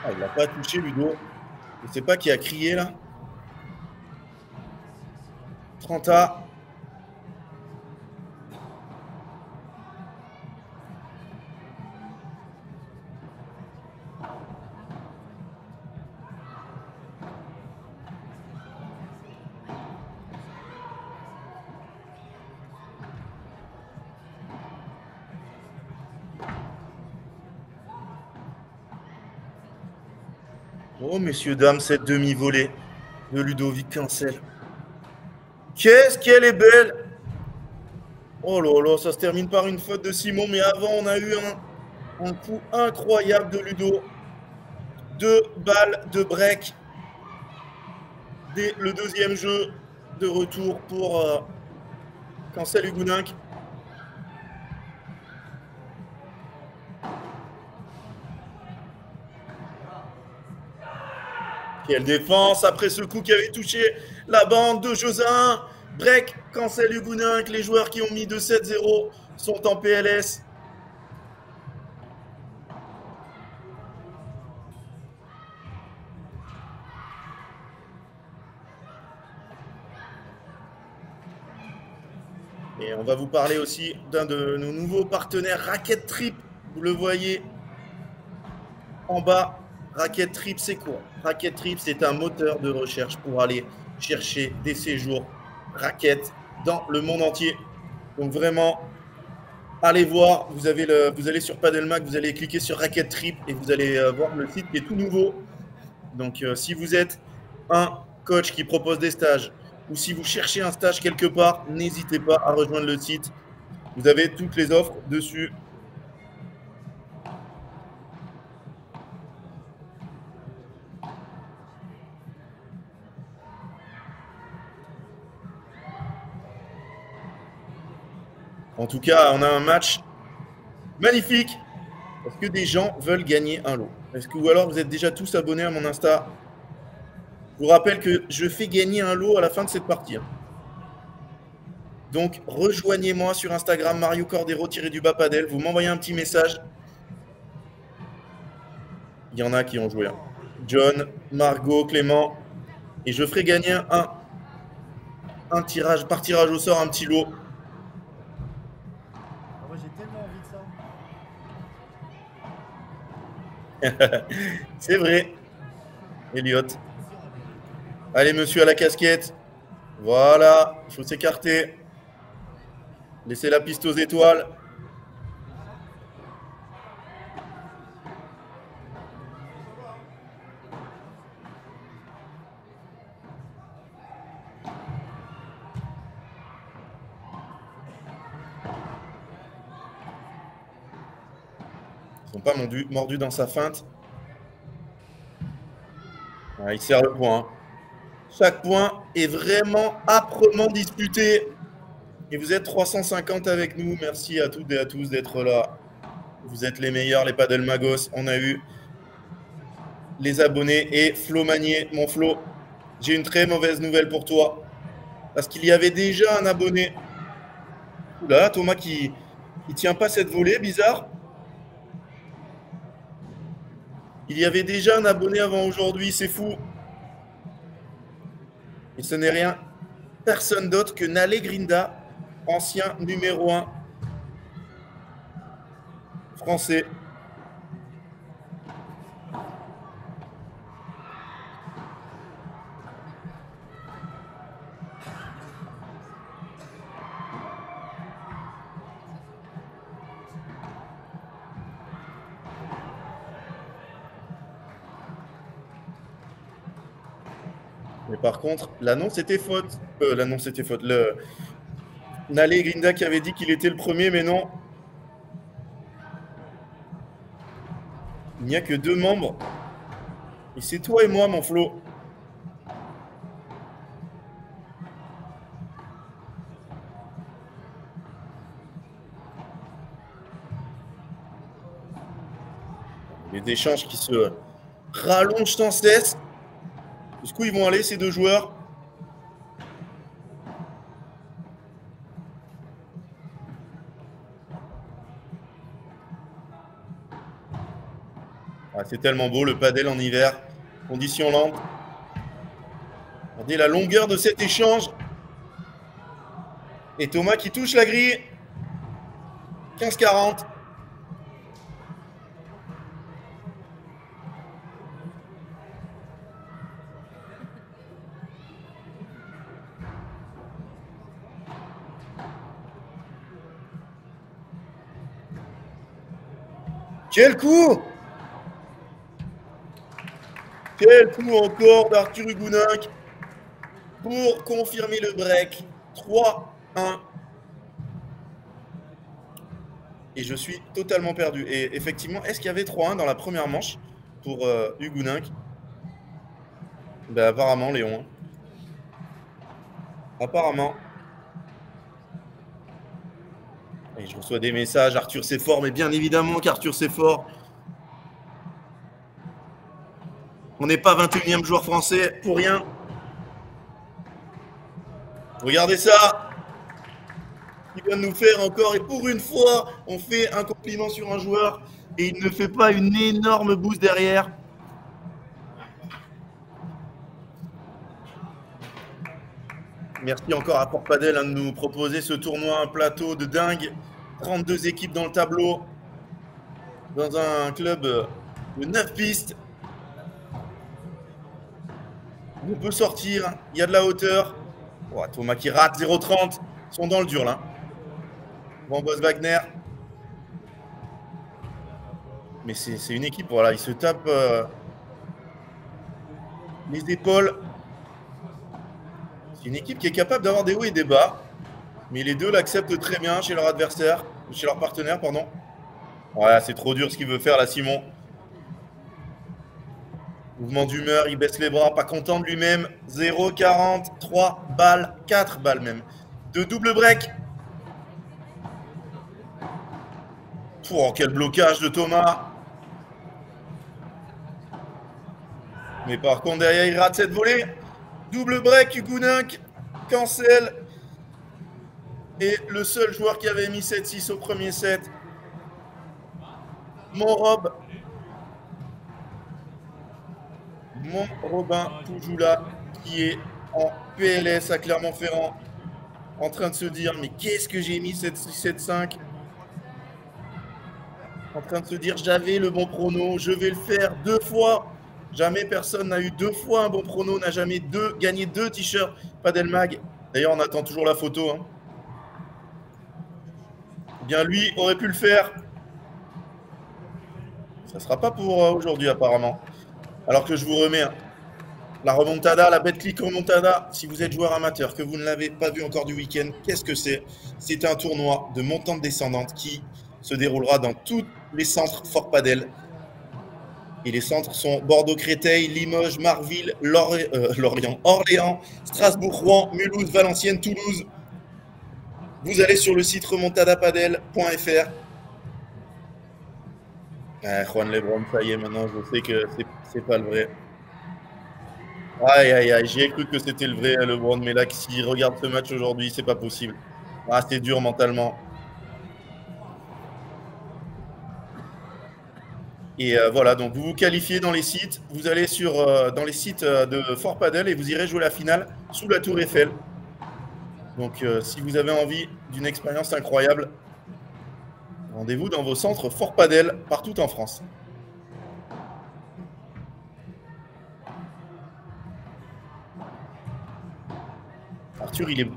Ah, il l'a pas touché, Ludo. Je sais pas qui a crié là. 30A. Oh, messieurs, dames, cette demi-volée de Ludovic Cancel. Qu'est-ce qu'elle est belle! Oh là là, ça se termine par une faute de Simon, mais avant, on a eu un coup incroyable de Ludo. 2 balles de break dès le deuxième jeu de retour pour Cancel Hugueninck. Quelle défense après ce coup qui avait touché la bande de Josin. Break, Cancel Hugueninck. Les joueurs qui ont mis 2-7-0 sont en PLS. Et on va vous parler aussi d'un de nos nouveaux partenaires, Racket Trip. Vous le voyez en bas. Racket Trip, c'est quoi? Racket Trip, c'est un moteur de recherche pour aller chercher des séjours raquettes dans le monde entier. Donc vraiment, allez voir, vous allez sur Paddle vous allez cliquer sur Racket Trip et vous allez voir le site qui est tout nouveau. Donc si vous êtes un coach qui propose des stages ou si vous cherchez un stage quelque part, n'hésitez pas à rejoindre le site. Vous avez toutes les offres dessus. En tout cas, on a un match magnifique. Est-ce que des gens veulent gagner un lot? Ou alors vous êtes déjà tous abonnés à mon Insta? Je vous rappelle que je fais gagner un lot à la fin de cette partie. Donc rejoignez-moi sur Instagram Mario Cordero-du-bas Padel. Vous m'envoyez un petit message. Il y en a qui ont joué. John, Margot, Clément. Et je ferai gagner un tirage, par tirage au sort, un petit lot. Moi j'ai tellement envie de ça. C'est vrai, Elliot. Allez, monsieur à la casquette. Voilà, il faut s'écarter. Laissez la piste aux étoiles. Ils ne sont pas mordus dans sa feinte. Ah, il sert le point. Chaque point est vraiment âprement disputé. Et vous êtes 350 avec nous. Merci à toutes et à tous d'être là. Vous êtes les meilleurs, les Paddle Magos. On a eu les abonnés et Flo Magnier. Mon Flo, j'ai une très mauvaise nouvelle pour toi. Parce qu'il y avait déjà un abonné. Oula, Thomas qui tient pas cette volée, bizarre. Il y avait déjà un abonné avant aujourd'hui, c'est fou. Et ce n'est rien, personne d'autre que Nale Grinda, ancien numéro 1 français. Mais par contre, l'annonce était faute. L'annonce était faute. Nale Grinda qui avait dit qu'il était le premier, mais non. Il n'y a que 2 membres. Et c'est toi et moi, mon Flo. Les échanges qui se rallongent sans cesse. Jusqu'où ils vont aller, ces 2 joueurs? Ah, c'est tellement beau le padel en hiver. Conditions lentes. Regardez la longueur de cet échange. Et Thomas qui touche la grille. 15-40. Quel coup! Quel coup encore d'Arthur Hugoninck pour confirmer le break. 3-1. Et je suis totalement perdu. Et effectivement, est-ce qu'il y avait 3-1 dans la première manche pour Hugoninck? Ben, apparemment, Léon. Hein. Apparemment. Et je reçois des messages. Arthur, c'est fort. Mais bien évidemment qu'Arthur, c'est fort. On n'est pas 21e joueur français pour rien. Regardez ça. Il vient de nous faire encore, et pour une fois, on fait un compliment sur un joueur et il ne fait pas une énorme bouse derrière. Merci encore à Fort Padel de nous proposer ce tournoi, un plateau de dingue. 32 équipes dans le tableau, dans un club de 9 pistes. On peut sortir, il y a de la hauteur. Oh, Thomas qui rate, 0,30. Ils sont dans le dur là. Van Boss Wagner. Mais c'est une équipe, voilà, ils se tapent les épaules. C'est une équipe qui est capable d'avoir des hauts et des bas. Mais les deux l'acceptent très bien chez leur adversaire, chez leur partenaire, pardon. Voilà, c'est trop dur ce qu'il veut faire là, Simon. Mouvement d'humeur, il baisse les bras, pas content de lui-même. 0,40, 3 balles, 4 balles même. De double break. Oh, quel blocage de Thomas. Mais par contre, derrière, il rate cette volée. Double break, Hugoninck, cancel. Et le seul joueur qui avait mis 7-6 au premier set, Mon Robin Poujoula, qui est en PLS à Clermont-Ferrand, en train de se dire mais qu'est-ce que j'ai mis 7-6-7-5, en train de se dire j'avais le bon prono, je vais le faire 2 fois. Jamais personne n'a eu 2 fois un bon prono, n'a jamais gagné 2 t-shirts Padel Mag. D'ailleurs, on attend toujours la photo. Hein. Eh bien, lui aurait pu le faire. Ça ne sera pas pour aujourd'hui, apparemment. Alors que je vous remets la remontada, la BetClick remontada. Si vous êtes joueur amateur, que vous ne l'avez pas vu encore du week-end, qu'est-ce que c'est? C'est un tournoi de montante descendante qui se déroulera dans tous les centres Fort Padel. Et les centres sont Bordeaux-Créteil, Limoges, Marville, Lorient, Orléans, Strasbourg, Rouen, Mulhouse, Valenciennes, Toulouse. Vous allez sur le site remontadapadel.fr. Juan Lebron, ça y est, maintenant je sais que c'est pas le vrai. Aïe, aïe, aïe, j'y ai cru que c'était le vrai Lebron, mais là, s'il regarde ce match aujourd'hui, c'est pas possible. Ah, c'est dur mentalement. Et voilà, donc vous vous qualifiez dans les sites, vous allez dans les sites de Fort Padel et vous irez jouer la finale sous la Tour Eiffel. Donc si vous avez envie d'une expérience incroyable, rendez-vous dans vos centres Fort Padel partout en France. Arthur, il est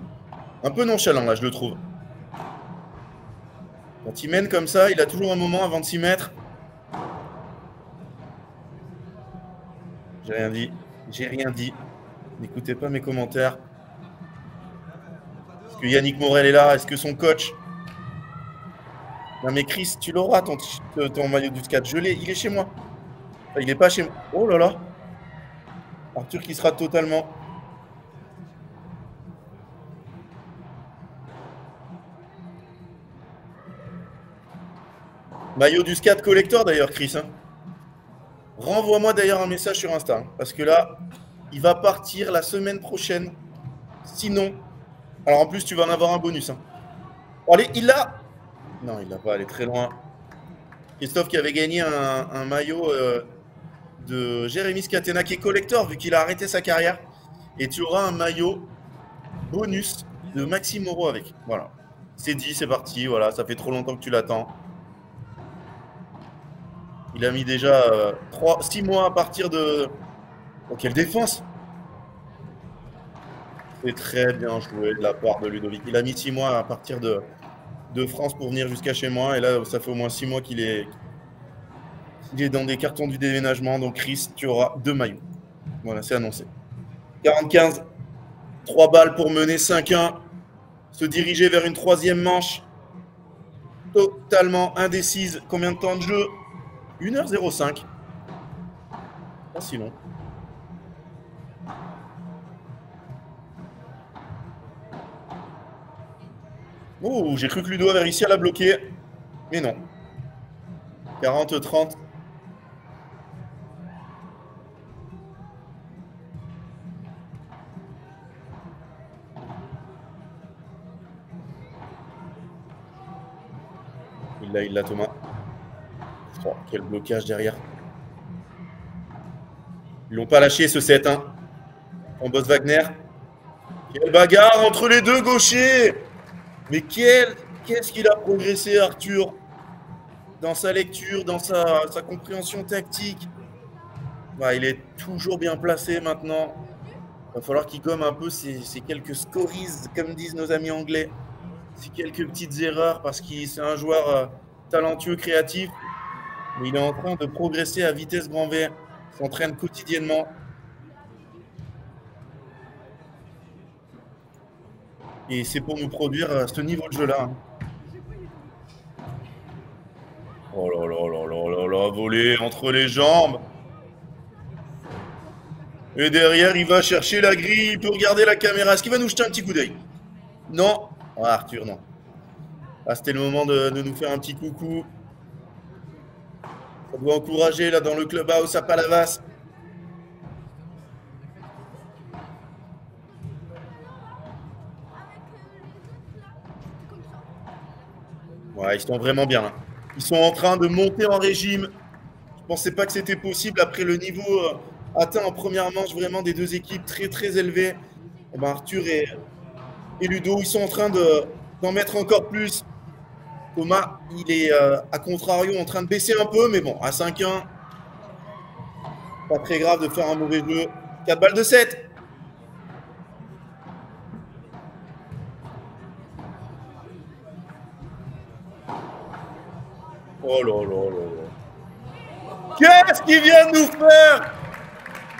un peu nonchalant là, je le trouve. Quand il mène comme ça, il a toujours un moment avant de s'y mettre. J'ai rien dit. J'ai rien dit. N'écoutez pas mes commentaires. Est-ce que Yannick Morel est là? Est-ce que son coach? Non mais Chris, tu l'auras ton maillot du 4. Je l'ai, il est chez moi. Enfin, il n'est pas chez moi. Oh là là. Arthur qui sera totalement. Maillot du SCAT collector d'ailleurs, Chris. Hein. Renvoie-moi d'ailleurs un message sur Insta. Hein, parce que là, il va partir la semaine prochaine. Sinon. Alors en plus, tu vas en avoir un bonus. Hein. Oh, allez, il l'a. Non, il l'a pas, elle est très loin. Christophe qui avait gagné un maillot de Jérémy Scatena qui est collector vu qu'il a arrêté sa carrière. Et tu auras un maillot bonus de Maxime Moreau avec. Voilà. C'est dit, c'est parti. Voilà, ça fait trop longtemps que tu l'attends. Il a mis déjà 6 mois à partir de... Oh, quelle défense! C'est très bien joué de la part de Ludovic. Il a mis 6 mois à partir de France pour venir jusqu'à chez moi. Et là, ça fait au moins 6 mois qu'il est dans des cartons du déménagement. Donc, Chris, tu auras 2 maillots. Voilà, c'est annoncé. 45, 3 balles pour mener 5-1. Se diriger vers une 3e manche. Totalement indécise. Combien de temps de jeu? 1h05. Pas si long. Oh, j'ai cru que Ludo avait réussi à la bloquer. Mais non. 40-30. Il l'a Thomas. Oh, quel blocage derrière. Ils l'ont pas lâché ce 7-1. On bosse Wagner. Quelle bagarre entre les deux gauchers. Mais qu'est-ce qu'il a progressé Arthur dans sa lecture, dans sa compréhension tactique. Bah, il est toujours bien placé maintenant. Il va falloir qu'il gomme un peu ces quelques scories, comme disent nos amis anglais. Ces quelques petites erreurs parce qu'il c'est un joueur talentueux, créatif. Mais il est en train de progresser à vitesse grand V. Il s'entraîne quotidiennement. Et c'est pour nous produire ce niveau de jeu-là. Oh là là là là là là, volé entre les jambes. Et derrière, il va chercher la grille. Il peut regarder la caméra. Est-ce qu'il va nous jeter un petit coup d'œil? Non. Ah, Arthur, non. Ah, c'était le moment de nous faire un petit coucou. Ça doit encourager là dans le clubhouse à Palavas. Ouais, ils sont vraiment bien là. Ils sont en train de monter en régime. Je ne pensais pas que c'était possible après le niveau atteint en première manche, vraiment des deux équipes très très élevées. Et ben Arthur et Ludo, ils sont en train d'en mettre encore plus. Thomas, il est à contrario en train de baisser un peu, mais bon, à 5-1, pas très grave de faire un mauvais jeu. 4 balles de 7. Oh là là là là. Qu'est-ce qu'il vient de nous faire?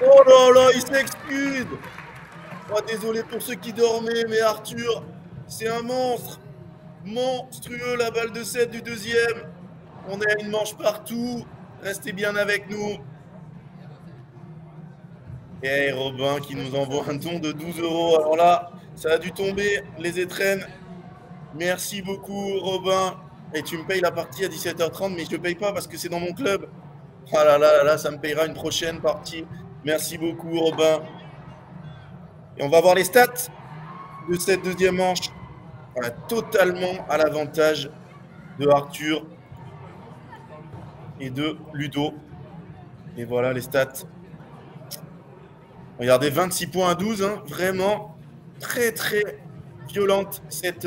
Oh là là, il s'excuse. Oh, désolé pour ceux qui dormaient, mais Arthur, c'est un monstre. Monstrueux, la balle de 7 du deuxième. On est à une manche partout. Restez bien avec nous. Et Robin qui nous envoie un don de 12 €. Alors là, ça a dû tomber, les étrennes. Merci beaucoup, Robin. Et tu me payes la partie à 17h30, mais je ne paye pas parce que c'est dans mon club. Ah là là là, ça me payera une prochaine partie. Merci beaucoup, Robin. Et on va voir les stats de cette deuxième manche. Voilà, totalement à l'avantage de Arthur et de Ludo. Et voilà les stats. Regardez, 26 points à 12. Hein, vraiment très très violente cette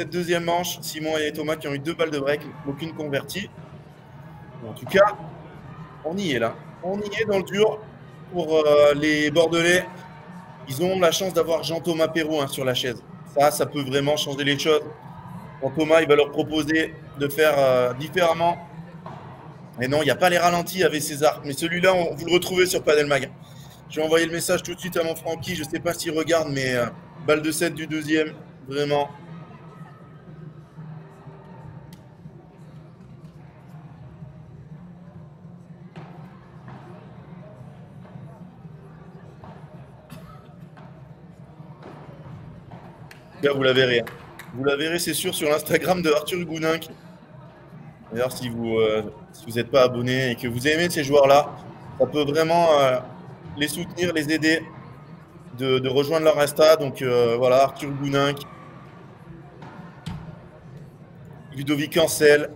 deuxième manche. Simon et Thomas qui ont eu 2 balles de break, aucune convertie. En tout cas, on y est là. On y est dans le dur pour les Bordelais. Ils ont la chance d'avoir Jean-Thomas Perrault sur la chaise. Ça peut vraiment changer les choses. Jean-Thomas, il va leur proposer de faire différemment. Mais non, il n'y a pas les ralentis avec César. Mais celui-là, vous le retrouvez sur Padel Mag. Je vais envoyer le message tout de suite à mon Francky. Je ne sais pas s'il regarde, mais balle de 7 du deuxième. Vraiment. Là, vous la verrez. Vous la verrez, c'est sûr, sur l'Instagram de Arthur Gouninck. D'ailleurs, si vous n'êtes pas abonné et que vous aimez ces joueurs-là, ça peut vraiment les soutenir, les aider de rejoindre leur Insta. Donc voilà, Arthur Gouninck, Ludovic Ancel,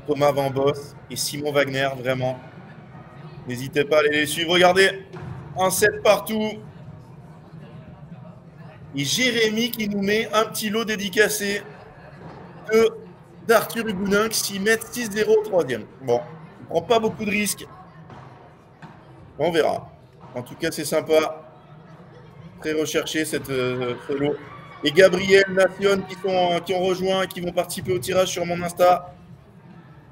Thomas Van Boss et Simon Wagner, vraiment. N'hésitez pas à aller les suivre. Regardez, un set partout. Et Jérémy qui nous met un petit lot dédicacé d'Arthur Hugonin qui s'y met 6-0 au troisième. Bon, il ne prend pas beaucoup de risques. On verra. En tout cas, c'est sympa. Très recherché ce lot. Et Gabriel, Nation qui ont rejoint et qui vont participer au tirage sur mon Insta.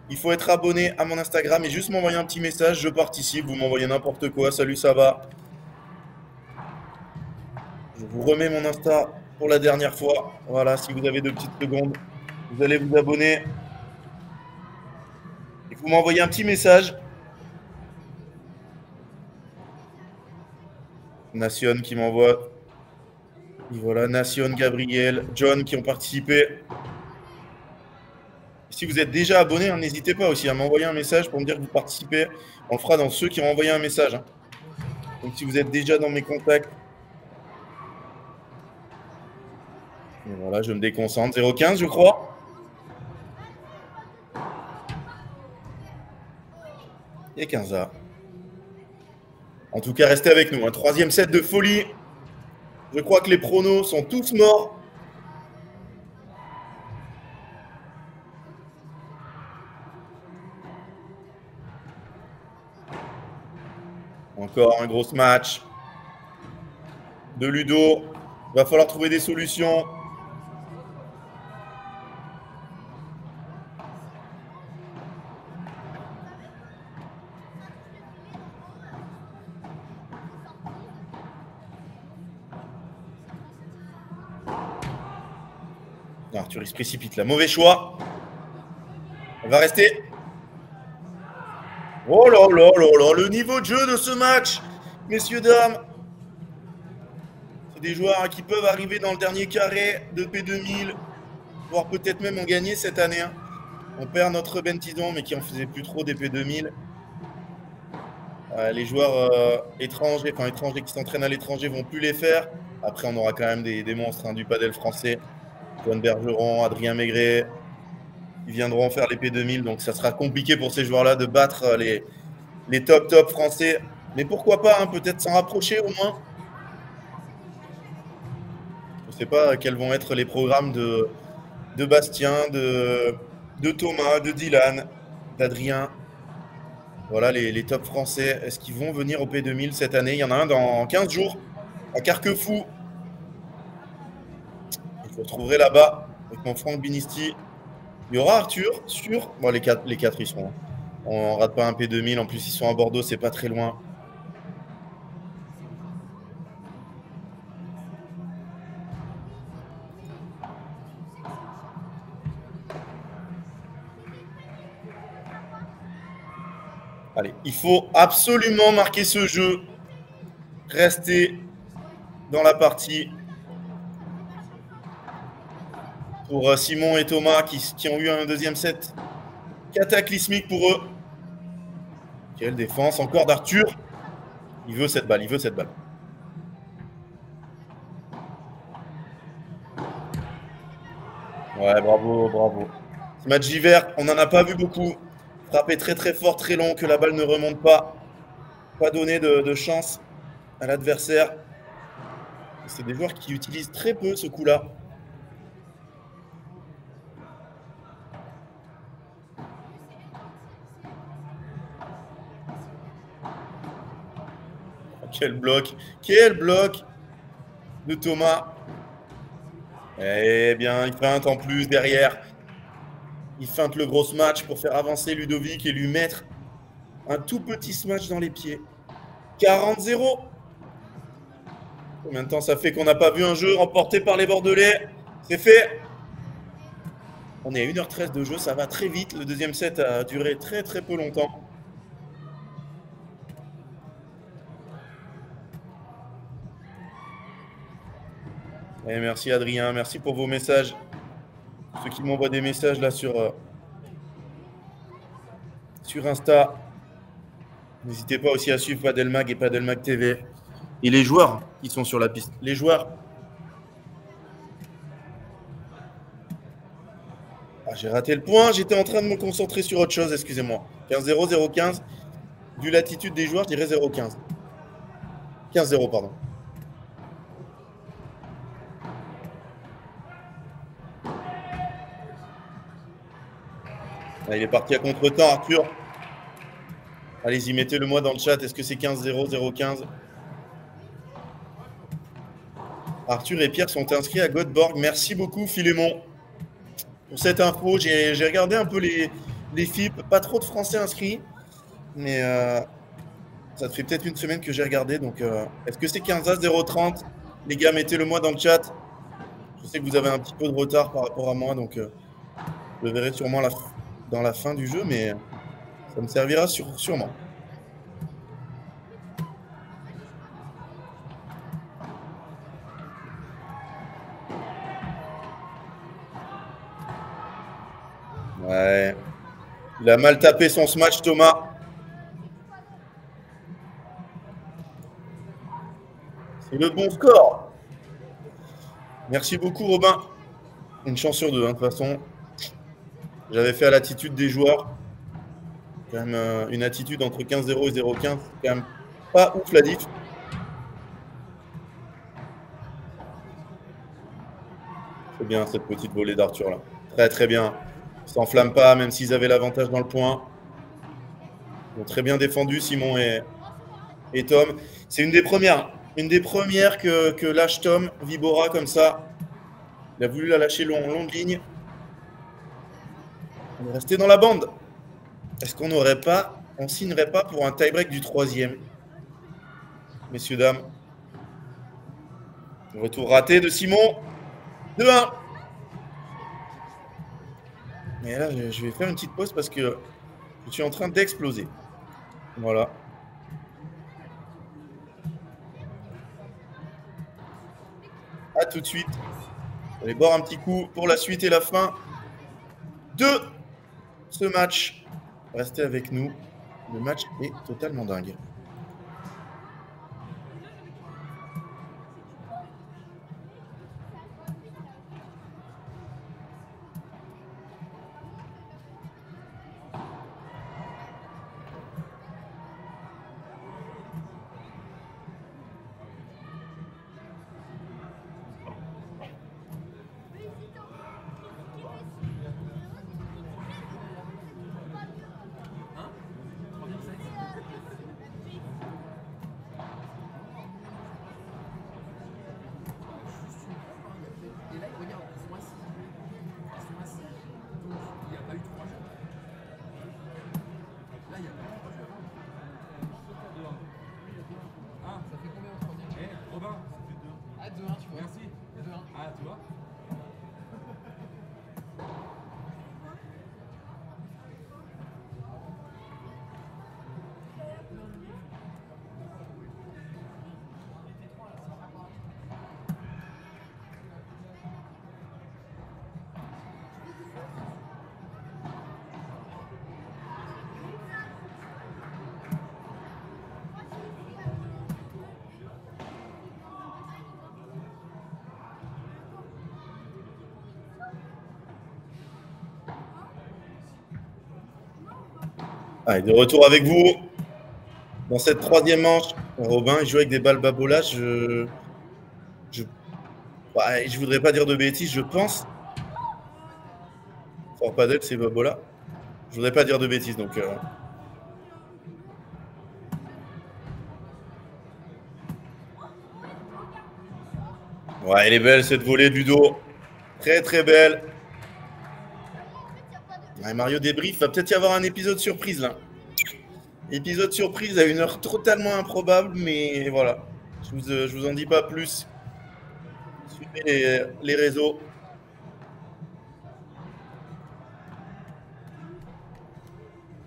Il faut être abonné à mon Instagram et juste m'envoyer un petit message. Je participe. Vous m'envoyez n'importe quoi. Salut, ça va? Je vous remets mon Insta pour la dernière fois. Voilà, si vous avez 2 petites secondes, vous allez vous abonner. Et vous m'envoyez un petit message. Nation qui m'envoie. Et voilà, Nation, Gabriel, John qui ont participé. Si vous êtes déjà abonné, hein, n'hésitez pas aussi à m'envoyer un message pour me dire que vous participez. On le fera dans ceux qui ont envoyé un message. Hein. Donc si vous êtes déjà dans mes contacts. Et voilà, je me déconcentre. 0,15 je crois. Et 15A. En tout cas, restez avec nous. Un 3e set de folie. Je crois que les pronos sont tous morts. Encore un gros match de Ludo. Il va falloir trouver des solutions. Arthur, il se précipite là. Mauvais choix. On va rester. Oh là là là là, le niveau de jeu de ce match, messieurs, dames. C'est des joueurs qui peuvent arriver dans le dernier carré de P2000, voire peut-être même en gagner cette année. Hein. On perd notre Ben Tidon, mais qui en faisait plus trop des P2000. Les joueurs étrangers qui s'entraînent à l'étranger vont plus les faire. Après, on aura quand même des monstres hein, du padel français. Joanne Bergeron, Adrien Maigret, ils viendront faire les P2000, donc ça sera compliqué pour ces joueurs-là de battre les top français. Mais pourquoi pas, hein, peut-être s'en rapprocher au moins. Je ne sais pas quels vont être les programmes de Bastien, de Thomas, de Dylan, d'Adrien. Voilà les top français. Est-ce qu'ils vont venir au P2000 cette année? Il y en a un dans 15 jours, à Carquefou. Je vous retrouverai là-bas avec mon Franck Binisti. Il y aura Arthur, sûr. Bon, les quatre ils seront. On ne rate pas un P2000. En plus, ils sont à Bordeaux, c'est pas très loin. Allez, il faut absolument marquer ce jeu. Rester dans la partie. Pour Simon et Thomas qui ont eu un 2e set cataclysmique pour eux. Quelle défense, encore d'Arthur. Il veut cette balle, Ouais, bravo. Ce match d'hiver, on n'en a pas vu beaucoup. Frappé très très fort, très long, que la balle ne remonte pas. Pas donné de chance à l'adversaire. C'est des joueurs qui utilisent très peu ce coup-là. Quel bloc de Thomas. Eh bien, il feinte en plus derrière. Il feinte le gros match pour faire avancer Ludovic et lui mettre un tout petit smash dans les pieds. 40-0. Combien de temps ça fait qu'on n'a pas vu un jeu remporté par les Bordelais? C'est fait. On est à 1h13 de jeu, ça va très vite. Le 2e set a duré très très peu longtemps. Et merci Adrien, merci pour vos messages. Ceux qui m'envoient des messages là sur Insta. N'hésitez pas aussi à suivre Padelmag et Padelmag TV. Et les joueurs qui sont sur la piste. Les joueurs. Ah, j'ai raté le point, j'étais en train de me concentrer sur autre chose, excusez-moi. 15-0, 0-15. Vu l'attitude des joueurs, je dirais 0-15. 15-0, pardon. Ah, il est parti à contre-temps, Arthur. Allez-y, mettez-le moi dans le chat. Est-ce que c'est 15-0, 0-15? Arthur et Pierre sont inscrits à Göteborg. Merci beaucoup, Philémon, pour cette info. J'ai regardé un peu les FIP. Pas trop de Français inscrits. Mais ça fait peut-être une semaine que j'ai regardé. Donc, est-ce que c'est 15-0, 0-30? Les gars, mettez-le moi dans le chat. Je sais que vous avez un petit peu de retard par rapport à moi. Donc, je le verrai sûrement dans la fin du jeu. Mais ça me servira sûrement. Ouais. Il a mal tapé son smash, Thomas. C'est le bon score. Merci beaucoup, Robin. Une chance sur deux, hein, de toute façon. J'avais fait à l'attitude des joueurs. Quand même une attitude entre 15-0 et 0-15. C'est quand même pas ouf la diff. C'est bien cette petite volée d'Arthur là. Très très bien. Ils s'enflamment pas, même s'ils avaient l'avantage dans le point. Ils ont très bien défendu, Simon et Tom. C'est une des premières. Une des premières que lâche Tom, Vibora comme ça. Il a voulu la lâcher longue ligne. On est resté dans la bande. Est-ce qu'on n'aurait pas, on signerait pas pour un tie-break du troisième? Messieurs, dames. Retour raté de Simon. 2-1. Et là, je vais faire une petite pause parce que je suis en train d'exploser. Voilà. À tout de suite. Allez boire un petit coup pour la suite et la fin de ce match. Restez avec nous. Le match est totalement dingue. Allez, de retour avec vous dans cette troisième manche. Robin, il joue avec des balles Babola. Je voudrais pas dire de bêtises, je pense. Fort Padel, c'est Babola. Je voudrais pas dire de bêtises, donc. Ouais, elle est belle cette volée du dos. Très très belle. Ouais, Mario débrief, va peut-être y avoir un épisode surprise là. Épisode surprise à une heure totalement improbable, mais voilà. Je vous en dis pas plus. Suivez les réseaux.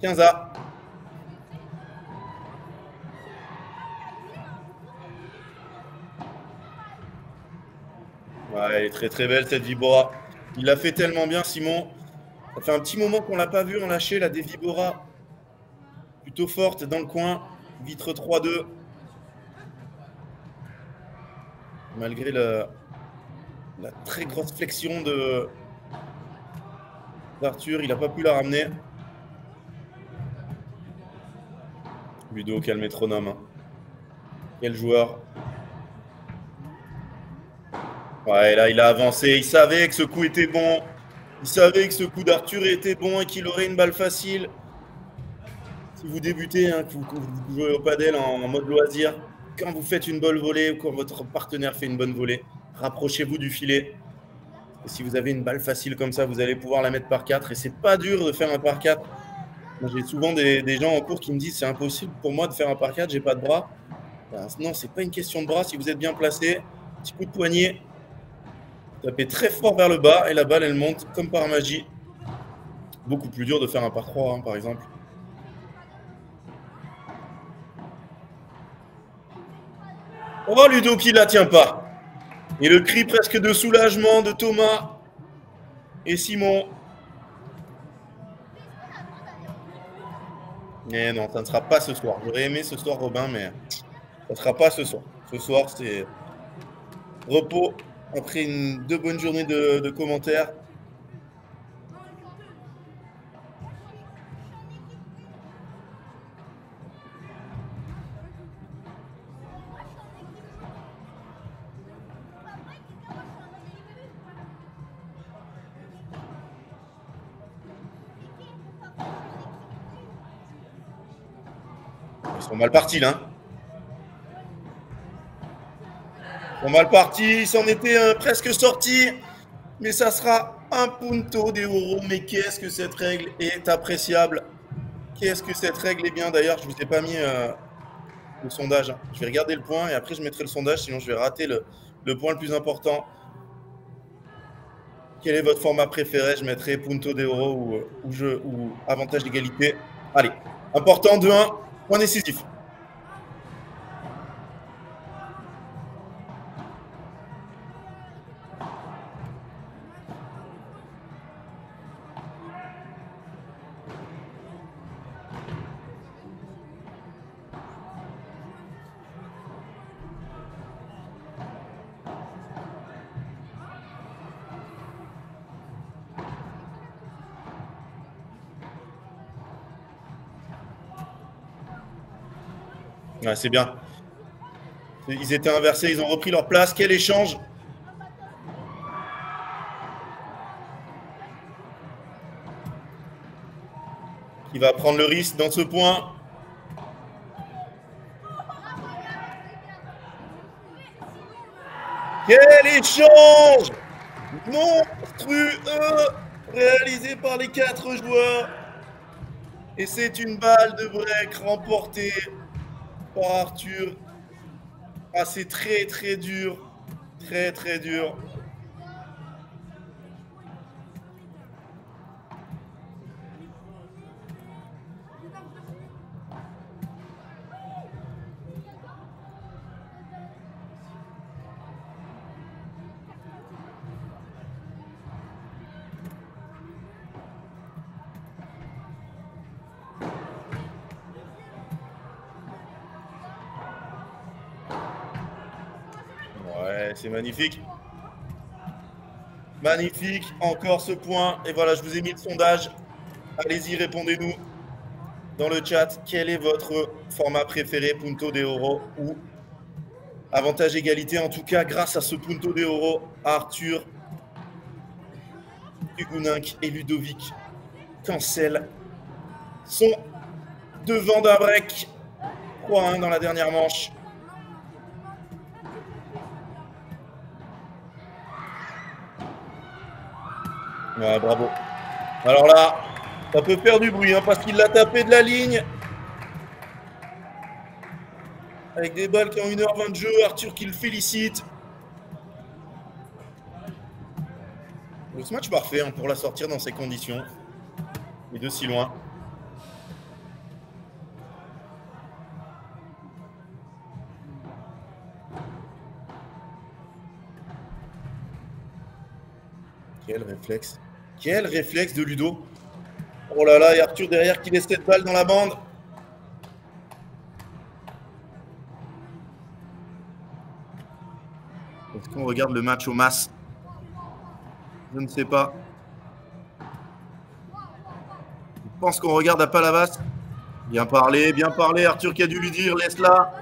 Quinza. Ouais, elle est très très belle cette Vibora. Il l'a fait tellement bien, Simon. Ça fait un petit moment qu'on l'a pas vu en lâcher là, des Vibora plutôt fortes dans le coin. Vitre 3-2. Malgré la très grosse flexion d'Arthur. Il n'a pas pu la ramener. Ludo, quel métronome. Hein. Quel joueur. Ouais, là, il a avancé. Il savait que ce coup était bon. Il savait que ce coup d'Arthur était bon et qu'il aurait une balle facile. Si vous débutez, hein, que vous jouez au padel en mode loisir, quand vous faites une bonne volée ou quand votre partenaire fait une bonne volée, rapprochez-vous du filet. Et si vous avez une balle facile comme ça, vous allez pouvoir la mettre par 4. Et c'est pas dur de faire un par 4. Moi, j'ai souvent des gens en cours qui me disent c'est impossible pour moi de faire un par 4, j'ai pas de bras. Ben, non, c'est pas une question de bras. Si vous êtes bien placé, petit coup de poignet, tapez très fort vers le bas et la balle elle monte comme par magie. Beaucoup plus dur de faire un par 3, hein, par exemple. Oh, Ludo qui la tient pas. Et le cri presque de soulagement de Thomas et Simon. Mais non, ça ne sera pas ce soir. J'aurais aimé ce soir, Robin, mais ça ne sera pas ce soir. Ce soir, c'est repos après deux bonnes journées de commentaires. Ils sont mal partis, là. Ils sont mal partis. Ils s'en étaient presque sortis. Mais ça sera un punto d'euro. Mais qu'est-ce que cette règle est appréciable. Qu'est-ce que cette règle est bien. D'ailleurs, je ne vous ai pas mis le sondage. Je vais regarder le point et après, je mettrai le sondage. Sinon, je vais rater le point le plus important. Quel est votre format préféré? Je mettrai punto d'euro ou avantage d'égalité. Allez, important, 2-1, point décisif. Ouais, c'est bien. Ils étaient inversés, ils ont repris leur place. Quel échange! Qui va prendre le risque dans ce point? Quel échange monstrueux réalisé par les 4 joueurs. Et c'est une balle de break remportée par Arthur. Ah, c'est très très dur. Très très dur. Ouais, c'est magnifique. Magnifique, encore ce point. Et voilà, je vous ai mis le sondage. Allez-y, répondez-nous dans le chat. Quel est votre format préféré, punto d'euro ou avantage égalité? En tout cas, grâce à ce punto d'euro, Arthur, Hugueninck et Ludovic Cancel sont devant d'un break. 3-1 dans la dernière manche. Ouais, bravo. Alors là, ça peut faire du bruit hein, parce qu'il l'a tapé de la ligne. Avec des balles qui ont 1h20 de jeu. Arthur qui le félicite. Ce match parfait hein, pour la sortir dans ces conditions. Et de si loin. Quel réflexe. Quel réflexe de Ludo. Oh là là, et Arthur derrière qui laisse cette balle dans la bande. Est-ce qu'on regarde le match au MAS? Je ne sais pas. pense qu'on regarde à Palavas. Bien parlé. Arthur qui a dû lui dire, laisse-la.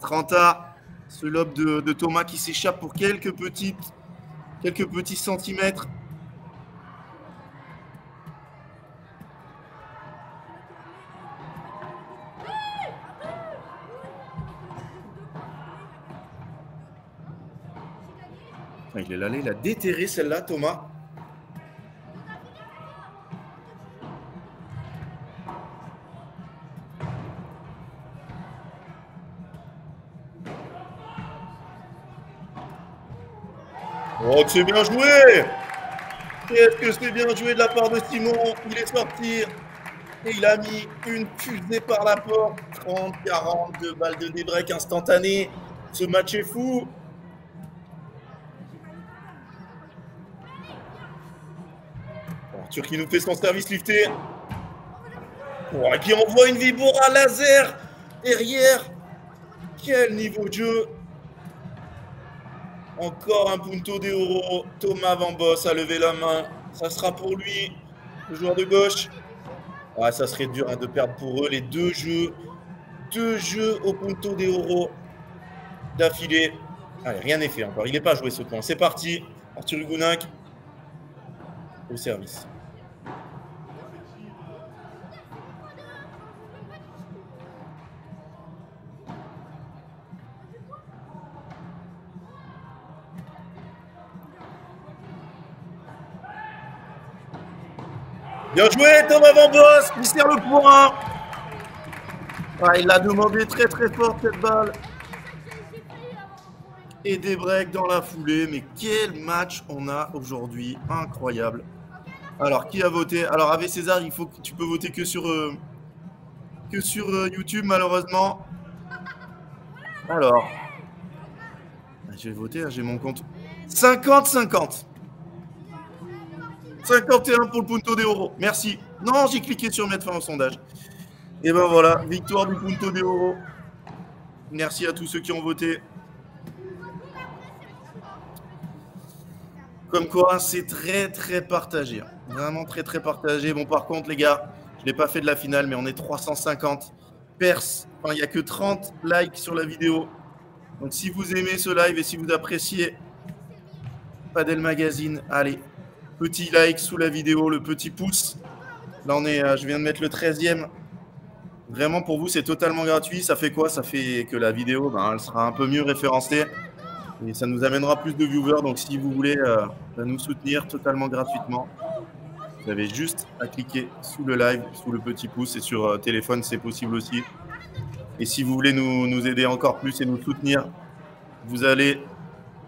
30A, ce lob de Thomas qui s'échappe pour quelques petits centimètres. Il est allé la déterrer celle-là, Thomas. Oh, que c'est bien joué! Qu'est-ce que c'est bien joué de la part de Simon? Il est sorti et il a mis une fusée par la porte. 30-40, 2 balles de débreak instantané. Ce match est fou. Arthur qui nous fait son service lifté. Oh, et qui envoie une Vibora laser derrière. Quel niveau de jeu! Encore un punto de oro. Thomas Van Boss a levé la main. Ça sera pour lui, le joueur de gauche. Ah, ça serait dur de perdre pour eux les deux jeux au punto de oro d'affilée. Allez, rien n'est fait encore. Il n'est pas joué ce point. C'est parti. Arthur Hugoninck au service. Bien joué, Thomas Van Boss, il sert le point. Ah, il l'a demandé très fort cette balle. Et des breaks dans la foulée. Mais quel match on a aujourd'hui. Incroyable. Alors, qui a voté? Alors, Ave César, il faut que tu peux voter que sur YouTube, malheureusement. Alors, je vais voter, j'ai mon compte. 50-50. 51 pour le Punto de Oro. Merci. Non, j'ai cliqué sur mettre fin au sondage. Et ben voilà, victoire du Punto de Oro. Merci à tous ceux qui ont voté. Comme quoi, c'est très partagé. Vraiment très partagé. Bon, par contre, les gars, je ne l'ai pas fait de la finale, mais on est 350 perses. Enfin, il n'y a que 30 likes sur la vidéo. Donc, si vous aimez ce live et si vous appréciez Padel Magazine, allez, petit like sous la vidéo, le petit pouce. Là, je viens de mettre le 13e. Vraiment, pour vous, c'est totalement gratuit. Ça fait quoi? Ça fait que la vidéo, elle sera un peu mieux référencée. Et ça nous amènera plus de viewers. Donc, si vous voulez nous soutenir totalement gratuitement, vous avez juste à cliquer sous le live, sous le petit pouce. Et sur téléphone, c'est possible aussi. Et si vous voulez nous aider encore plus et nous soutenir, vous allez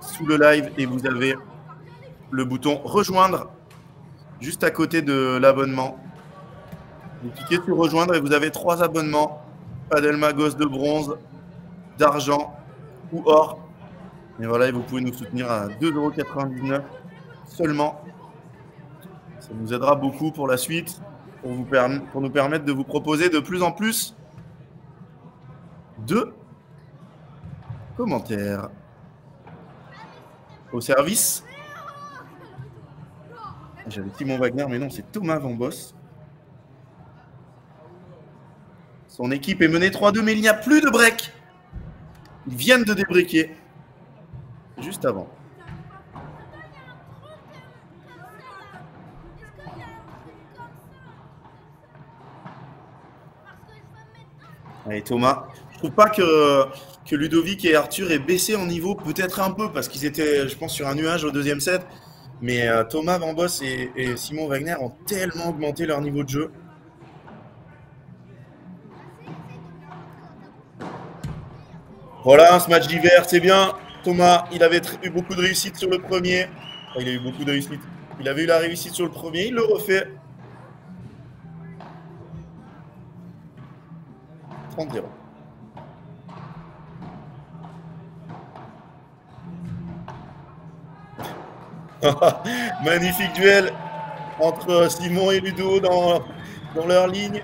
sous le live et vous avez le bouton rejoindre juste à côté de l'abonnement. Vous cliquez sur rejoindre et vous avez 3 abonnements. Padel Magos de bronze, d'argent ou or. Et voilà, et vous pouvez nous soutenir à 2,99 € seulement. Ça nous aidera beaucoup pour la suite, pour nous permettre de vous proposer de plus en plus de commentaires. Au service. J'avais Simon Wagner, mais non, c'est Thomas Van Boss. Son équipe est menée 3-2, mais il n'y a plus de break. Ils viennent de débreaker juste avant. Allez, Thomas. Je trouve pas que Ludovic et Arthur aient baissé en niveau, peut-être un peu, parce qu'ils étaient, je pense, sur un nuage au deuxième set. Mais Thomas Van Boss et Simon Wagner ont tellement augmenté leur niveau de jeu. Voilà, ce match d'hiver, c'est bien. Thomas, il avait eu beaucoup de réussite sur le premier. Enfin, il a eu beaucoup de réussite. Il avait eu la réussite sur le premier, il le refait. 30-0. Magnifique duel entre Simon et Ludo dans leur ligne.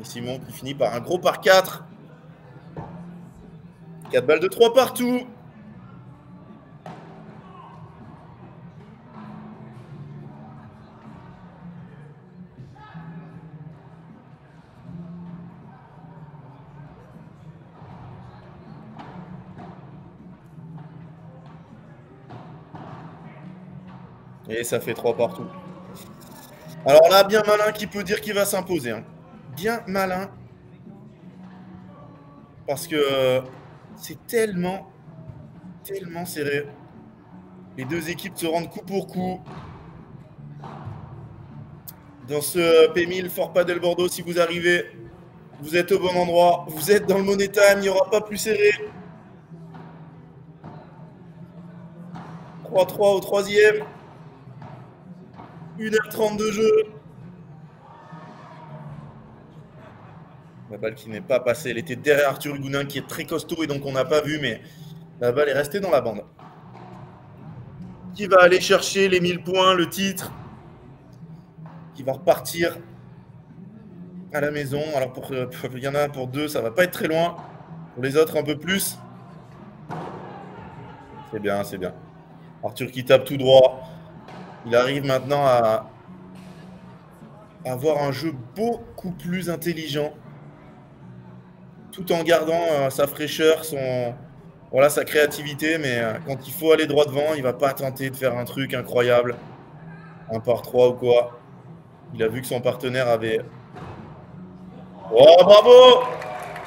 Et Simon qui finit par un gros par 4. 4 balles de 3 partout. Et ça fait 3 partout. Alors là, bien malin qui peut dire qu'il va s'imposer. Hein. Bien malin. Parce que c'est tellement serré. Les deux équipes se rendent coup pour coup. Dans ce P1000 Fort Padel Bordeaux, si vous arrivez, vous êtes au bon endroit. Vous êtes dans le Money Time, il n'y aura pas plus serré. 3-3 au troisième. 1h30 de jeu. La balle qui n'est pas passée. Elle était derrière Arthur Hugonin qui est très costaud et donc on n'a pas vu, mais la balle est restée dans la bande. Qui va aller chercher les 1000 points, le titre. Qui va repartir à la maison. Alors il y en a pour 2, ça va pas être très loin. Pour les autres, un peu plus. C'est bien, c'est bien. Arthur qui tape tout droit. Il arrive maintenant à avoir un jeu beaucoup plus intelligent. Tout en gardant sa fraîcheur, sa créativité. Mais quand il faut aller droit devant, il va pas tenter de faire un truc incroyable. Un par 3 ou quoi. Il a vu que son partenaire avait... Oh, bravo!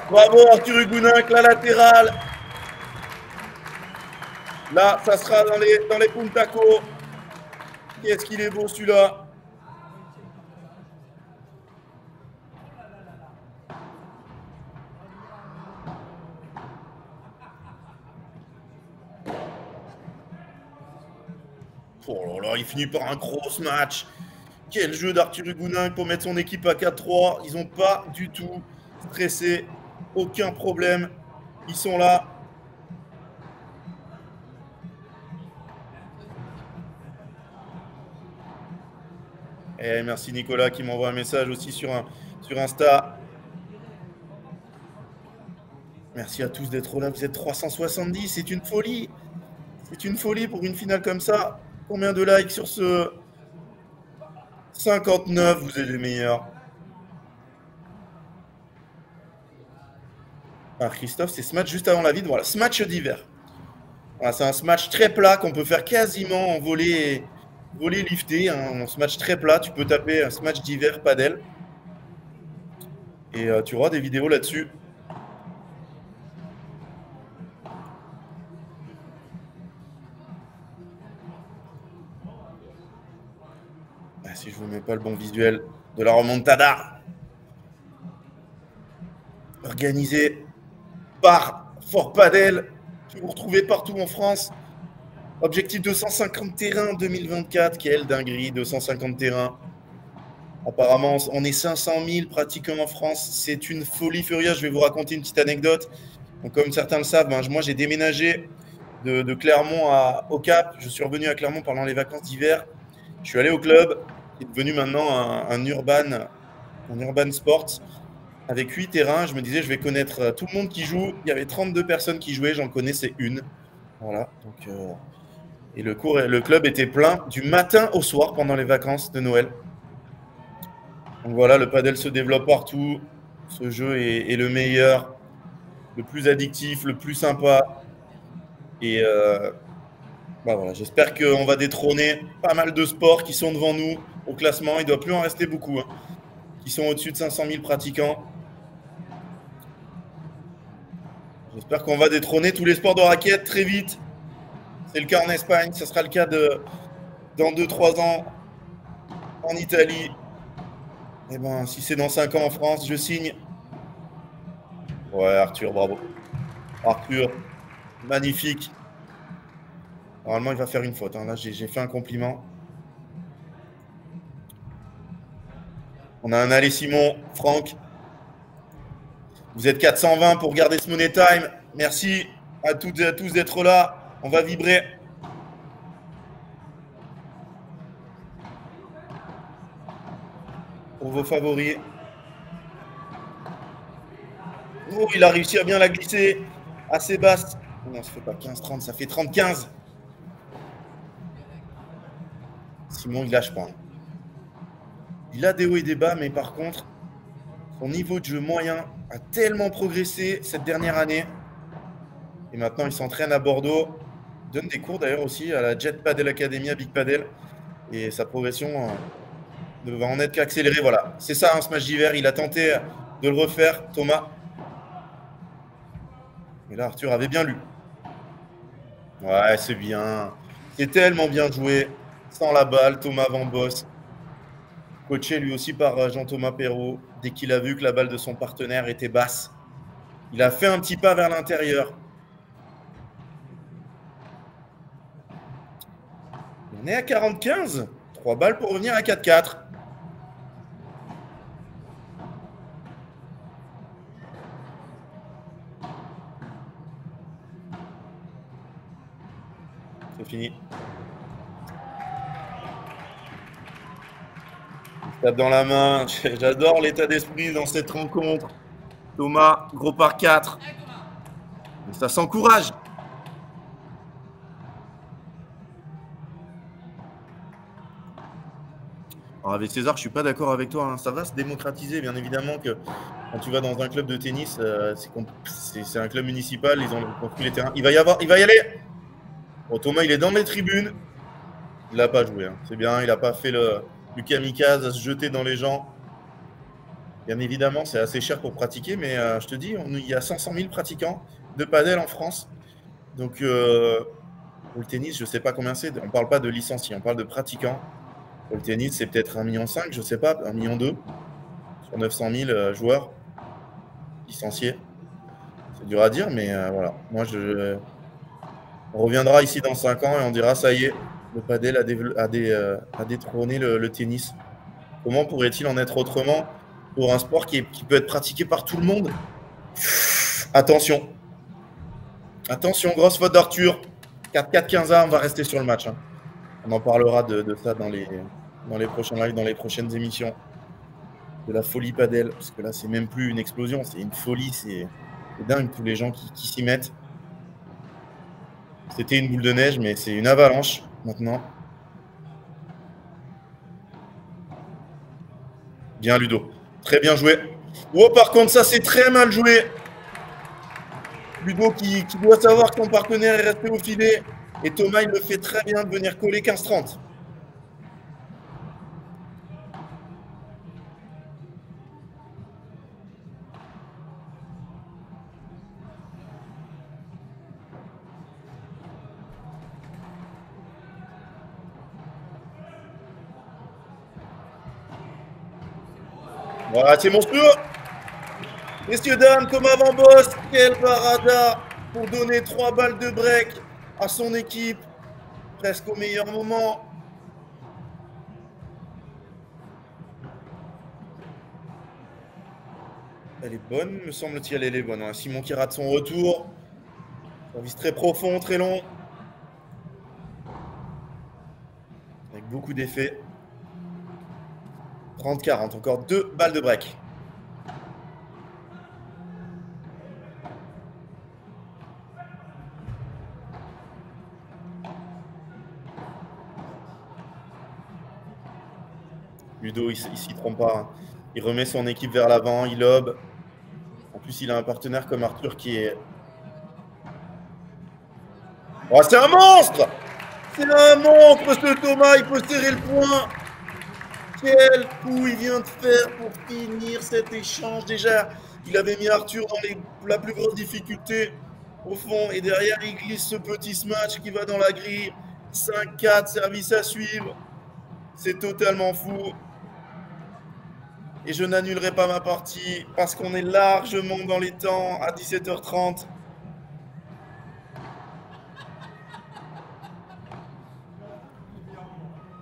Bravo Arthur Hugonin avec la latérale. Là, ça sera dans les Puntaco. Qu'est-ce qu'il est beau celui-là. Oh là là, il finit par un gros match. Quel jeu d'Arthur Hugonin pour mettre son équipe à 4-3. Ils n'ont pas du tout stressé. Aucun problème. Ils sont là. Et merci Nicolas qui m'envoie un message aussi sur Insta. Merci à tous d'être là. Vous êtes 370. C'est une folie. C'est une folie pour une finale comme ça. Combien de likes sur ce 59? Vous êtes les meilleurs. Ah, Christophe, c'est ce match juste avant la vide. Voilà, ce match d'hiver. Voilà, c'est un smash très plat qu'on peut faire quasiment en volley lifté. Un smash très plat. Tu peux taper un smash d'hiver padel. Et tu auras des vidéos là-dessus. Si je vous mets pas le bon visuel de la remontada organisée par Fort Padel, que vous retrouvez partout en France. Objectif 250 terrains 2024, quelle dinguerie, 250 terrains. Apparemment, on est 500 000 pratiquants en France. C'est une folie furieuse. Je vais vous raconter une petite anecdote. Donc, comme certains le savent, moi j'ai déménagé de Clermont au Cap. Je suis revenu à Clermont pendant les vacances d'hiver. Je suis allé au club, qui est devenu maintenant un urban sport, avec 8 terrains. Je me disais, je vais connaître tout le monde qui joue. Il y avait 32 personnes qui jouaient, j'en connaissais une. Voilà. Donc, et le club était plein du matin au soir pendant les vacances de Noël. Donc voilà, le padel se développe partout. Ce jeu est le meilleur, le plus addictif, le plus sympa. Et voilà, j'espère qu'on va détrôner pas mal de sports qui sont devant nous au classement. Il ne doit plus en rester beaucoup, qui sont au-dessus de 500 000 pratiquants. J'espère qu'on va détrôner tous les sports de raquettes très vite. C'est le cas en Espagne, ça sera le cas dans 2-3 ans en Italie. Et ben, si c'est dans 5 ans en France, je signe. Ouais, Arthur, bravo. Arthur, magnifique. Normalement, il va faire une faute. Là, j'ai fait un compliment. On a un Allez Simon, Franck. Vous êtes 420 pour garder ce Money Time. Merci à toutes et à tous d'être là. On va vibrer. Pour vos favoris. Oh, il a réussi à bien la glisser. Assez basse. Non, ça fait pas 15-30, ça fait 30-15. Simon, il lâche pas. Il a des hauts et des bas, mais par contre, son niveau de jeu moyen a tellement progressé cette dernière année. Et maintenant, il s'entraîne à Bordeaux. Il donne des cours d'ailleurs aussi à la Jet Padel Academy à Big Padel. Et sa progression ne va en être qu'accélérée. Voilà, c'est ça un match d'hiver. Il a tenté de le refaire, Thomas. Et là, Arthur avait bien lu. Ouais, c'est bien. C'est tellement bien joué. Sans la balle, Thomas Van Bos. Coaché lui aussi par Jean-Thomas Perrault. Dès qu'il a vu que la balle de son partenaire était basse, il a fait un petit pas vers l'intérieur. On est à 45. 3 balles pour revenir à 4-4. C'est fini. Il tape dans la main. J'adore l'état d'esprit dans cette rencontre. Thomas, gros par 4. Et ça s'encourage. Alors avec César, je suis pas d'accord avec toi. Ça va se démocratiser, bien évidemment, que quand tu vas dans un club de tennis, c'est un club municipal, ils ont construit les terrains. Il va y aller. Bon, Thomas, il est dans les tribunes. Il n'a pas joué. C'est bien, il n'a pas fait du kamikaze à se jeter dans les gens. Bien évidemment, c'est assez cher pour pratiquer, mais je te dis, il y a 500 000 pratiquants de padel en France. Donc, pour le tennis, je ne sais pas combien c'est. On ne parle pas de licenciés, on parle de pratiquants. Pour le tennis, c'est peut-être 1,5 million, je ne sais pas, 1,2 million sur 900 000 joueurs licenciés. C'est dur à dire, mais voilà. Moi, on reviendra ici dans 5 ans et on dira, ça y est, le padel a détrôné le tennis. Comment pourrait-il en être autrement pour un sport qui peut être pratiqué par tout le monde? Attention. Attention, grosse faute d'Arthur. 4-4-15 on va rester sur le match. On en parlera de ça dans les prochains lives, dans les prochaines émissions. De la folie padel, parce que là, c'est même plus une explosion, c'est une folie. C'est dingue, tous les gens qui s'y mettent. C'était une boule de neige, mais c'est une avalanche maintenant. Bien, Ludo. Très bien joué. Oh, par contre, ça, c'est très mal joué. Ludo qui doit savoir que son partenaire est resté au filet. Et Thomas, il le fait très bien de venir coller 15-30. Voilà, c'est monstrueux. Messieurs, dames, Thomas Van Bos, quel parada pour donner 3 balles de break à son équipe, presque au meilleur moment. Elle est bonne, me semble-t-il, elle est bonne. Simon qui rate son retour. Service très profond, très long. Avec beaucoup d'effets. 30-40, encore 2 balles de break. Ludo, il s'y trompe pas. Il remet son équipe vers l'avant, il lobe. En plus, il a un partenaire comme Arthur qui est... Oh, c'est un monstre! C'est un monstre, ce Thomas, il peut serrer le point. Quel coup il vient de faire pour finir cet échange. Déjà, il avait mis Arthur dans la plus grosse difficulté au fond. Et derrière, il glisse ce petit smash qui va dans la grille. 5-4, service à suivre. C'est totalement fou. Et je n'annulerai pas ma partie parce qu'on est largement dans les temps à 17h30.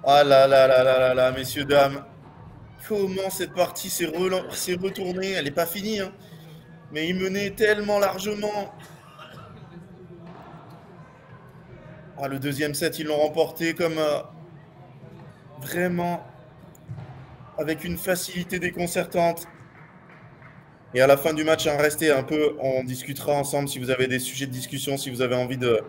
Ah là là là là là là, messieurs, dames. Comment cette partie s'est retournée? Elle n'est pas finie, hein. Mais il menait tellement largement. Ah, le deuxième set, ils l'ont remporté comme vraiment avec une facilité déconcertante. Et à la fin du match, restez un peu, on discutera ensemble si vous avez des sujets de discussion, si vous avez envie de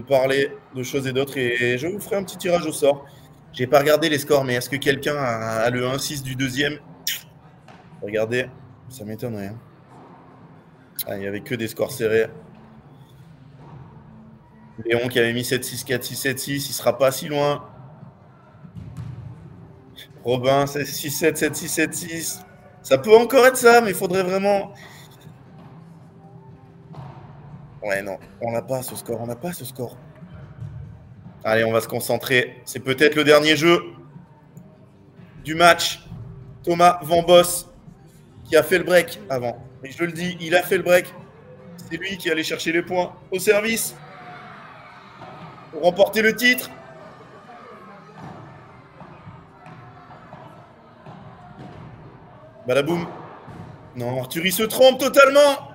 parler de choses et d'autres. Et je vous ferai un petit tirage au sort. J'ai pas regardé les scores, mais est-ce que quelqu'un a le 1-6 du deuxième? Regardez, ça m'étonnerait. Ah, il n'y avait que des scores serrés. Léon qui avait mis 7-6, 4-6, 7-6, il sera pas si loin. Robin, c'est 6-7, 7-6, 7-6. Ça peut encore être ça, mais il faudrait vraiment... Ouais, non, on n'a pas ce score, on n'a pas ce score. Allez, on va se concentrer. C'est peut-être le dernier jeu du match. Thomas Van Boss qui a fait le break avant. Et je le dis, il a fait le break. C'est lui qui allait chercher les points au service pour remporter le titre. Badaboum. Non, Arthur, il se trompe totalement.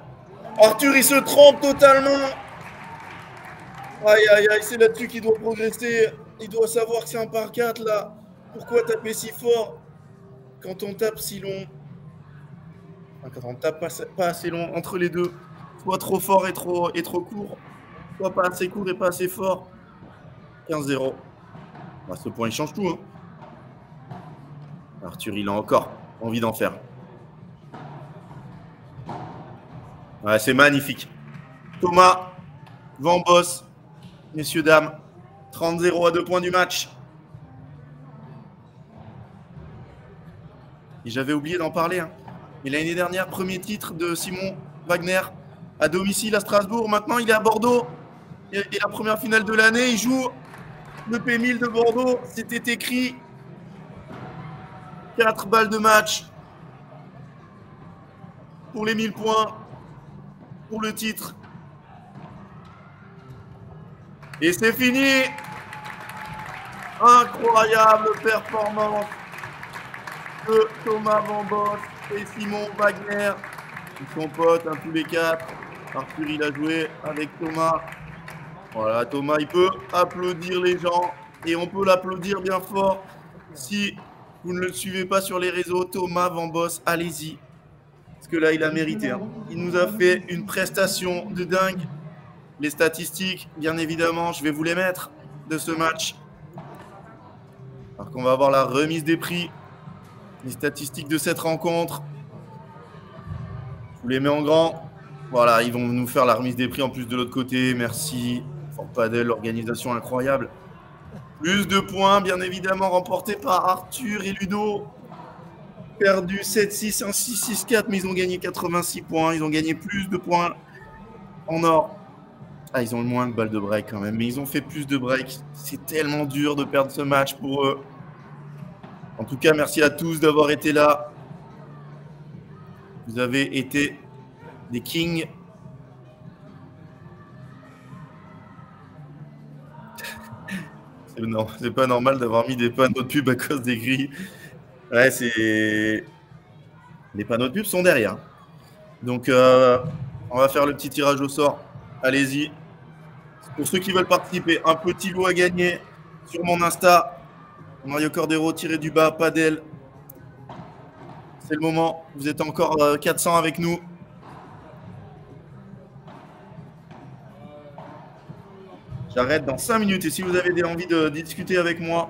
Arthur, il se trompe totalement. Aïe, aïe, aïe, c'est là-dessus qu'il doit progresser. Il doit savoir que c'est un par 4, là. Pourquoi taper si fort quand on tape si long? Enfin, quand on tape pas assez long entre les deux. Soit trop fort et trop court. Soit pas assez court et pas assez fort. 15-0. Bah, ce point, il change tout. Hein. Arthur, il a encore envie d'en faire. Ouais, c'est magnifique. Thomas Van Boss, messieurs, dames, 30-0 à 2 points du match. Et j'avais oublié d'en parler. Hein. Mais l'année dernière, premier titre de Simon Wagner à domicile à Strasbourg. Maintenant, il est à Bordeaux. Et la première finale de l'année, il joue le P1000 de Bordeaux. C'était écrit 4 balles de match pour les 1000 points, pour le titre. Et c'est fini. Incroyable performance de Thomas Van Boss et Simon Wagner. Ils sont potes, hein, tous les 4. Arthur, il a joué avec Thomas. Voilà, Thomas, il peut applaudir les gens. Et on peut l'applaudir bien fort. Si vous ne le suivez pas sur les réseaux, Thomas Van Boss, allez-y. Parce que là, il a mérité. Hein. Il nous a fait une prestation de dingue. Les statistiques, bien évidemment, je vais vous les mettre de ce match. Alors qu'on va avoir la remise des prix. Les statistiques de cette rencontre. Je vous les mets en grand. Voilà, ils vont nous faire la remise des prix en plus de l'autre côté. Merci. Fort Padel, l'organisation incroyable. Plus de points, bien évidemment, remportés par Arthur et Ludo. Perdu 7-6, 1-6, 6-4, mais ils ont gagné 86 points. Ils ont gagné plus de points en or. Ah, ils ont moins de balles de break quand même, mais ils ont fait plus de break. C'est tellement dur de perdre ce match pour eux. En tout cas, merci à tous d'avoir été là. Vous avez été des kings. Non, c'est pas normal d'avoir mis des panneaux de pub à cause des grilles. Ouais, c'est... Les panneaux de pub sont derrière. Donc, on va faire le petit tirage au sort. Allez-y. Pour ceux qui veulent participer, un petit lot à gagner sur mon Insta. Mario Cordero, _, Padel. C'est le moment. Vous êtes encore 400 avec nous. J'arrête dans 5 minutes. Et si vous avez envie de discuter avec moi,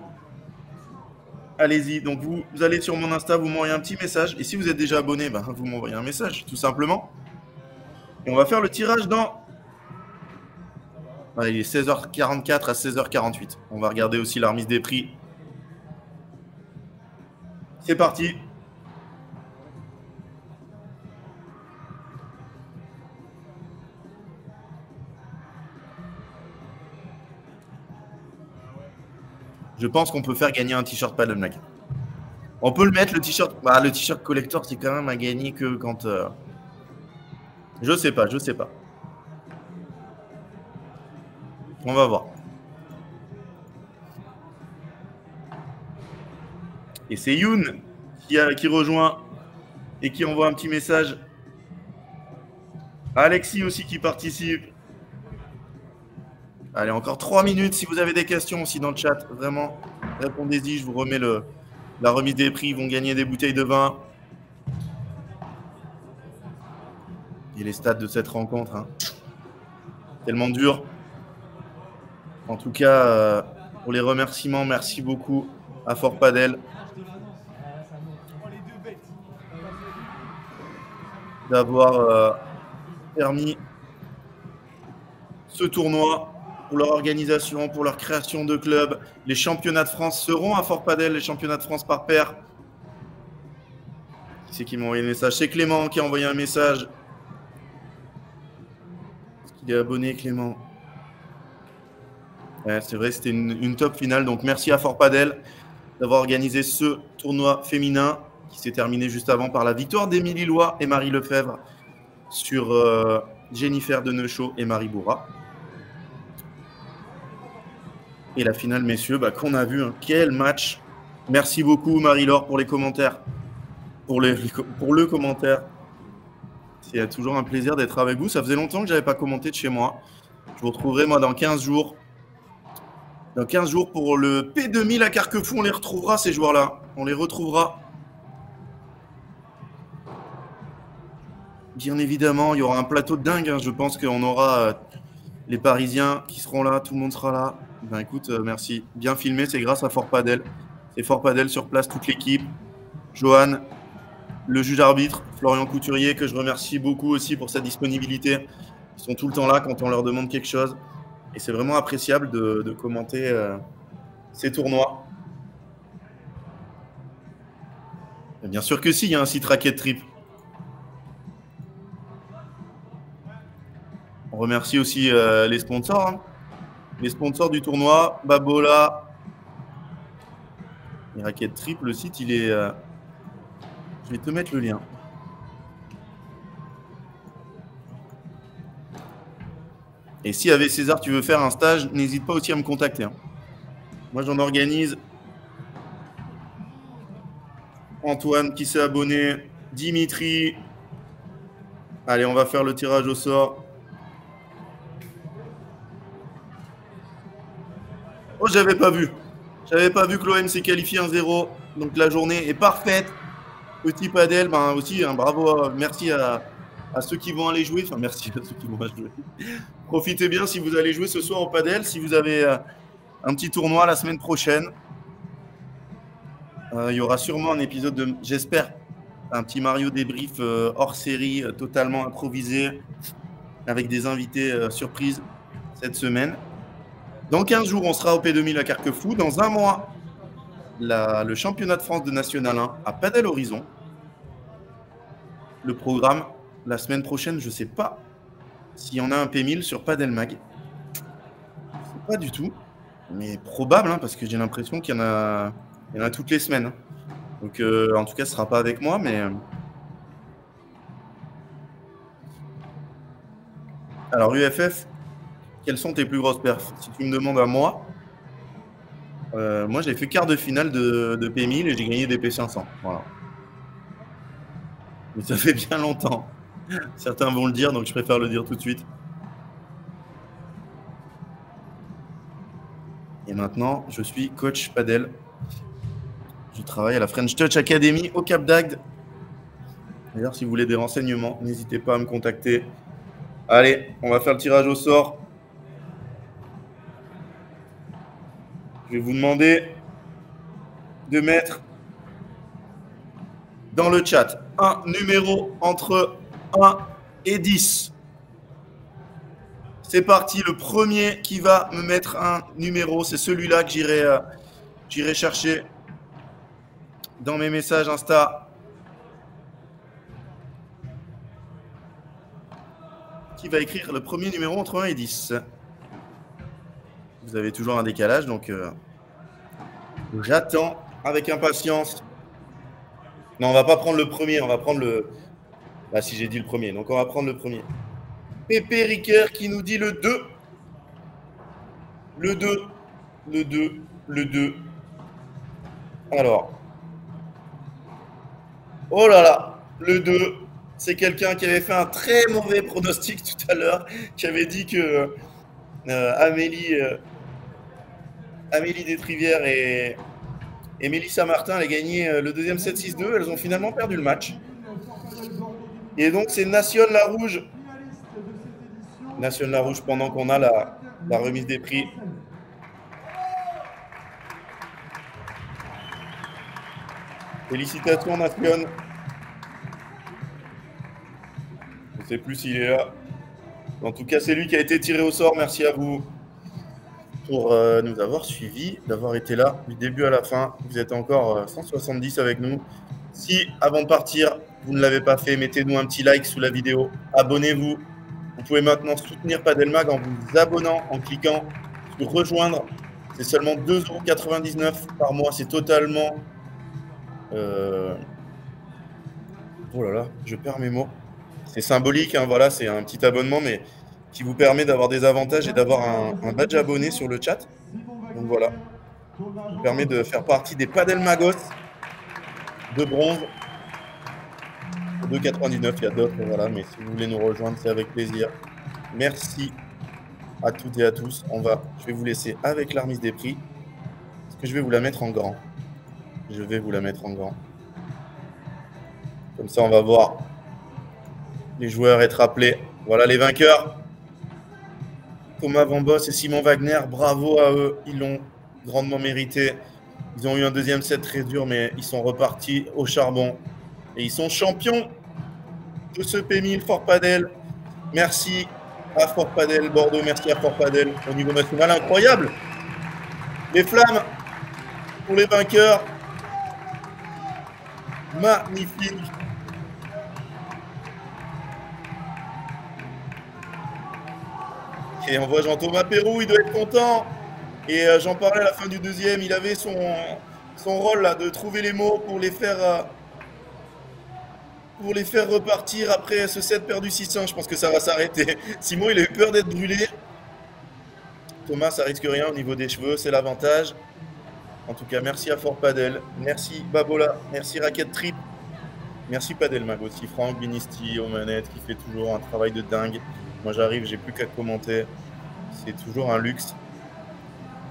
allez-y. Donc, vous allez sur mon Insta, vous m'envoyez un petit message. Et si vous êtes déjà abonné, ben, vous m'envoyez un message, tout simplement. Et on va faire le tirage dans... il est 16h44 à 16h48. On va regarder aussi la remise des prix. C'est parti. Je pense qu'on peut faire gagner un t-shirt Padel Mag. On peut le mettre, le t-shirt. Bah, le t-shirt collector, c'est quand même à gagner que quand... Je sais pas. On va voir. Et c'est Youn qui rejoint et qui envoie un petit message. Alexis aussi qui participe. Allez, encore 3 minutes. Si vous avez des questions aussi dans le chat, vraiment, répondez-y. Je vous remets la remise des prix. Ils vont gagner des bouteilles de vin. Et les stats de cette rencontre. Hein. Tellement dur. En tout cas, pour les remerciements, merci beaucoup à Fort Padel d'avoir permis ce tournoi pour leur organisation, pour leur création de club. Les championnats de France seront à Fort-Padel, les championnats de France par paire. Qui c'est qui m'a envoyé un message? C'est Clément qui a envoyé un message. Est-ce qu'il est abonné, Clément? Ouais, c'est vrai, c'était une top finale. Donc merci à Fort-Padel d'avoir organisé ce tournoi féminin qui s'est terminé juste avant par la victoire d'Émilie Loy et Marie Lefebvre sur Jennifer Deneuchot et Marie Bourra. Et la finale, messieurs, qu'on a vu. Hein. Quel match! Merci beaucoup, Marie-Laure, pour les commentaires. Pour le commentaire. C'est toujours un plaisir d'être avec vous. Ça faisait longtemps que je n'avais pas commenté de chez moi. Je vous retrouverai, moi, dans 15 jours. Dans 15 jours, pour le P2000 à Carquefou, on les retrouvera, ces joueurs-là. On les retrouvera. Bien évidemment, il y aura un plateau de dingue. Hein. Je pense qu'on aura les Parisiens qui seront là. Tout le monde sera là. Écoute, merci. Bien filmé, c'est grâce à Fort-Padel. C'est Fort-Padel sur place, toute l'équipe. Johan, le juge arbitre, Florian Couturier, que je remercie beaucoup aussi pour sa disponibilité. Ils sont tout le temps là quand on leur demande quelque chose. Et c'est vraiment appréciable de commenter ces tournois. Et bien sûr que si, il y a un site Racket Trip. On remercie aussi les sponsors. Hein. Les sponsors du tournoi, Babola, et Racket Trip, le site, il est... Je vais te mettre le lien. Et si avec César, tu veux faire un stage, n'hésite pas aussi à me contacter. Hein. Moi, j'en organise. Antoine qui s'est abonné. Dimitri. Allez, on va faire le tirage au sort. Oh, j'avais pas vu. J'avais pas vu que l'OM s'est qualifié 1-0. Donc la journée est parfaite. Petit Padel, aussi, bravo. Merci à ceux qui vont aller jouer. Enfin, merci à ceux qui vont aller jouer. Profitez bien si vous allez jouer ce soir au Padel. Si vous avez un petit tournoi la semaine prochaine, il y aura sûrement un épisode de, j'espère, un petit Mario débrief hors série, totalement improvisé, avec des invités surprises cette semaine. Dans 15 jours, on sera au P2000 à Carquefou. Dans un mois, le championnat de France de National 1 à Padel Horizon. Le programme, la semaine prochaine, je ne sais pas s'il y en a un P1000 sur Padel Mag. Je ne sais pas du tout, mais probable, hein, parce que j'ai l'impression qu'il y en a toutes les semaines. Hein. Donc, en tout cas, ce ne sera pas avec moi, mais... Alors, UFF, quelles sont tes plus grosses perfs? Si tu me demandes à moi, moi, j'ai fait quart de finale de P1000 et j'ai gagné des P500. Voilà. Mais ça fait bien longtemps. Certains vont le dire, donc je préfère le dire tout de suite. Et maintenant, je suis coach padel. Je travaille à la French Touch Academy au Cap d'Agde. D'ailleurs, si vous voulez des renseignements, n'hésitez pas à me contacter. Allez, on va faire le tirage au sort. Je vais vous demander de mettre dans le chat un numéro entre 1 et 10. C'est parti, le premier qui va me mettre un numéro, c'est celui-là que j'irai chercher dans mes messages Insta. Qui va écrire le premier numéro entre 1 et 10. Vous avez toujours un décalage, donc j'attends avec impatience. Non, on va pas prendre le premier, on va prendre le... Bah si j'ai dit le premier, donc on va prendre le premier. Pépé Riquer qui nous dit le 2. Le 2, le 2, le 2. Alors. Oh là là, le 2. C'est quelqu'un qui avait fait un très mauvais pronostic tout à l'heure, qui avait dit que Amélie Desrivières et Mélissa Martin allaient gagner le deuxième set 6-2. Elles ont finalement perdu le match. Et donc, c'est Nation Larouge. Nation Larouge pendant qu'on a la remise des prix. Félicitations, Nation. Je ne sais plus s'il est là. En tout cas, c'est lui qui a été tiré au sort. Merci à vous. pour nous avoir suivis, d'avoir été là du début à la fin. Vous êtes encore 170 avec nous. Si, avant de partir, vous ne l'avez pas fait, mettez-nous un petit like sous la vidéo. Abonnez-vous. Vous pouvez maintenant soutenir Padelmag en vous abonnant, en cliquant sur rejoindre. C'est seulement 2,99 € par mois. C'est totalement... Oh là là, je perds mes mots. C'est symbolique, hein, voilà, c'est un petit abonnement, mais qui vous permet d'avoir des avantages et d'avoir un badge abonné sur le chat. Donc voilà, ça vous permet de faire partie des Padelmagos de bronze. 2,99 €, il y a d'autres, voilà, mais si vous voulez nous rejoindre, c'est avec plaisir. Merci à toutes et à tous. Je vais vous laisser avec la remise des prix. Est-ce que je vais vous la mettre en grand? Je vais vous la mettre en grand. Comme ça, on va voir les joueurs être rappelés. Voilà les vainqueurs. Thomas Van Boss et Simon Wagner, bravo à eux. Ils l'ont grandement mérité. Ils ont eu un deuxième set très dur, mais ils sont repartis au charbon. Et ils sont champions de ce P1000 Fort Padel. Merci à Fort Padel Bordeaux, merci à Fort Padel au niveau national. Incroyable. Les flammes pour les vainqueurs. Magnifique. Et on voit Jean-Thomas Perrou, il doit être content. Et j'en parlais à la fin du deuxième, il avait son rôle là, de trouver les mots pour les faire repartir après ce set perdu 600. Je pense que ça va s'arrêter. Simon, il a eu peur d'être brûlé. Thomas, ça risque rien au niveau des cheveux, c'est l'avantage. En tout cas, merci à Fort Padel, merci Babola, merci Racket Trip, merci Padelmag aussi, Franck Binisti aux manettes qui fait toujours un travail de dingue. Moi j'arrive, j'ai plus qu'à commenter, c'est toujours un luxe.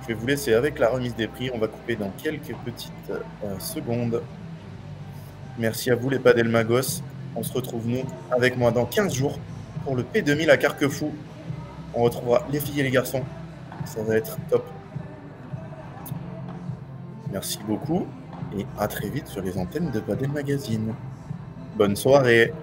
Je vais vous laisser avec la remise des prix, on va couper dans quelques petites secondes. Merci à vous les Padelmagos, on se retrouve nous avec moi dans 15 jours pour le P2000 à Carquefou. On retrouvera les filles et les garçons, ça va être top. Merci beaucoup et à très vite sur les antennes de Padel Magazine. Bonne soirée.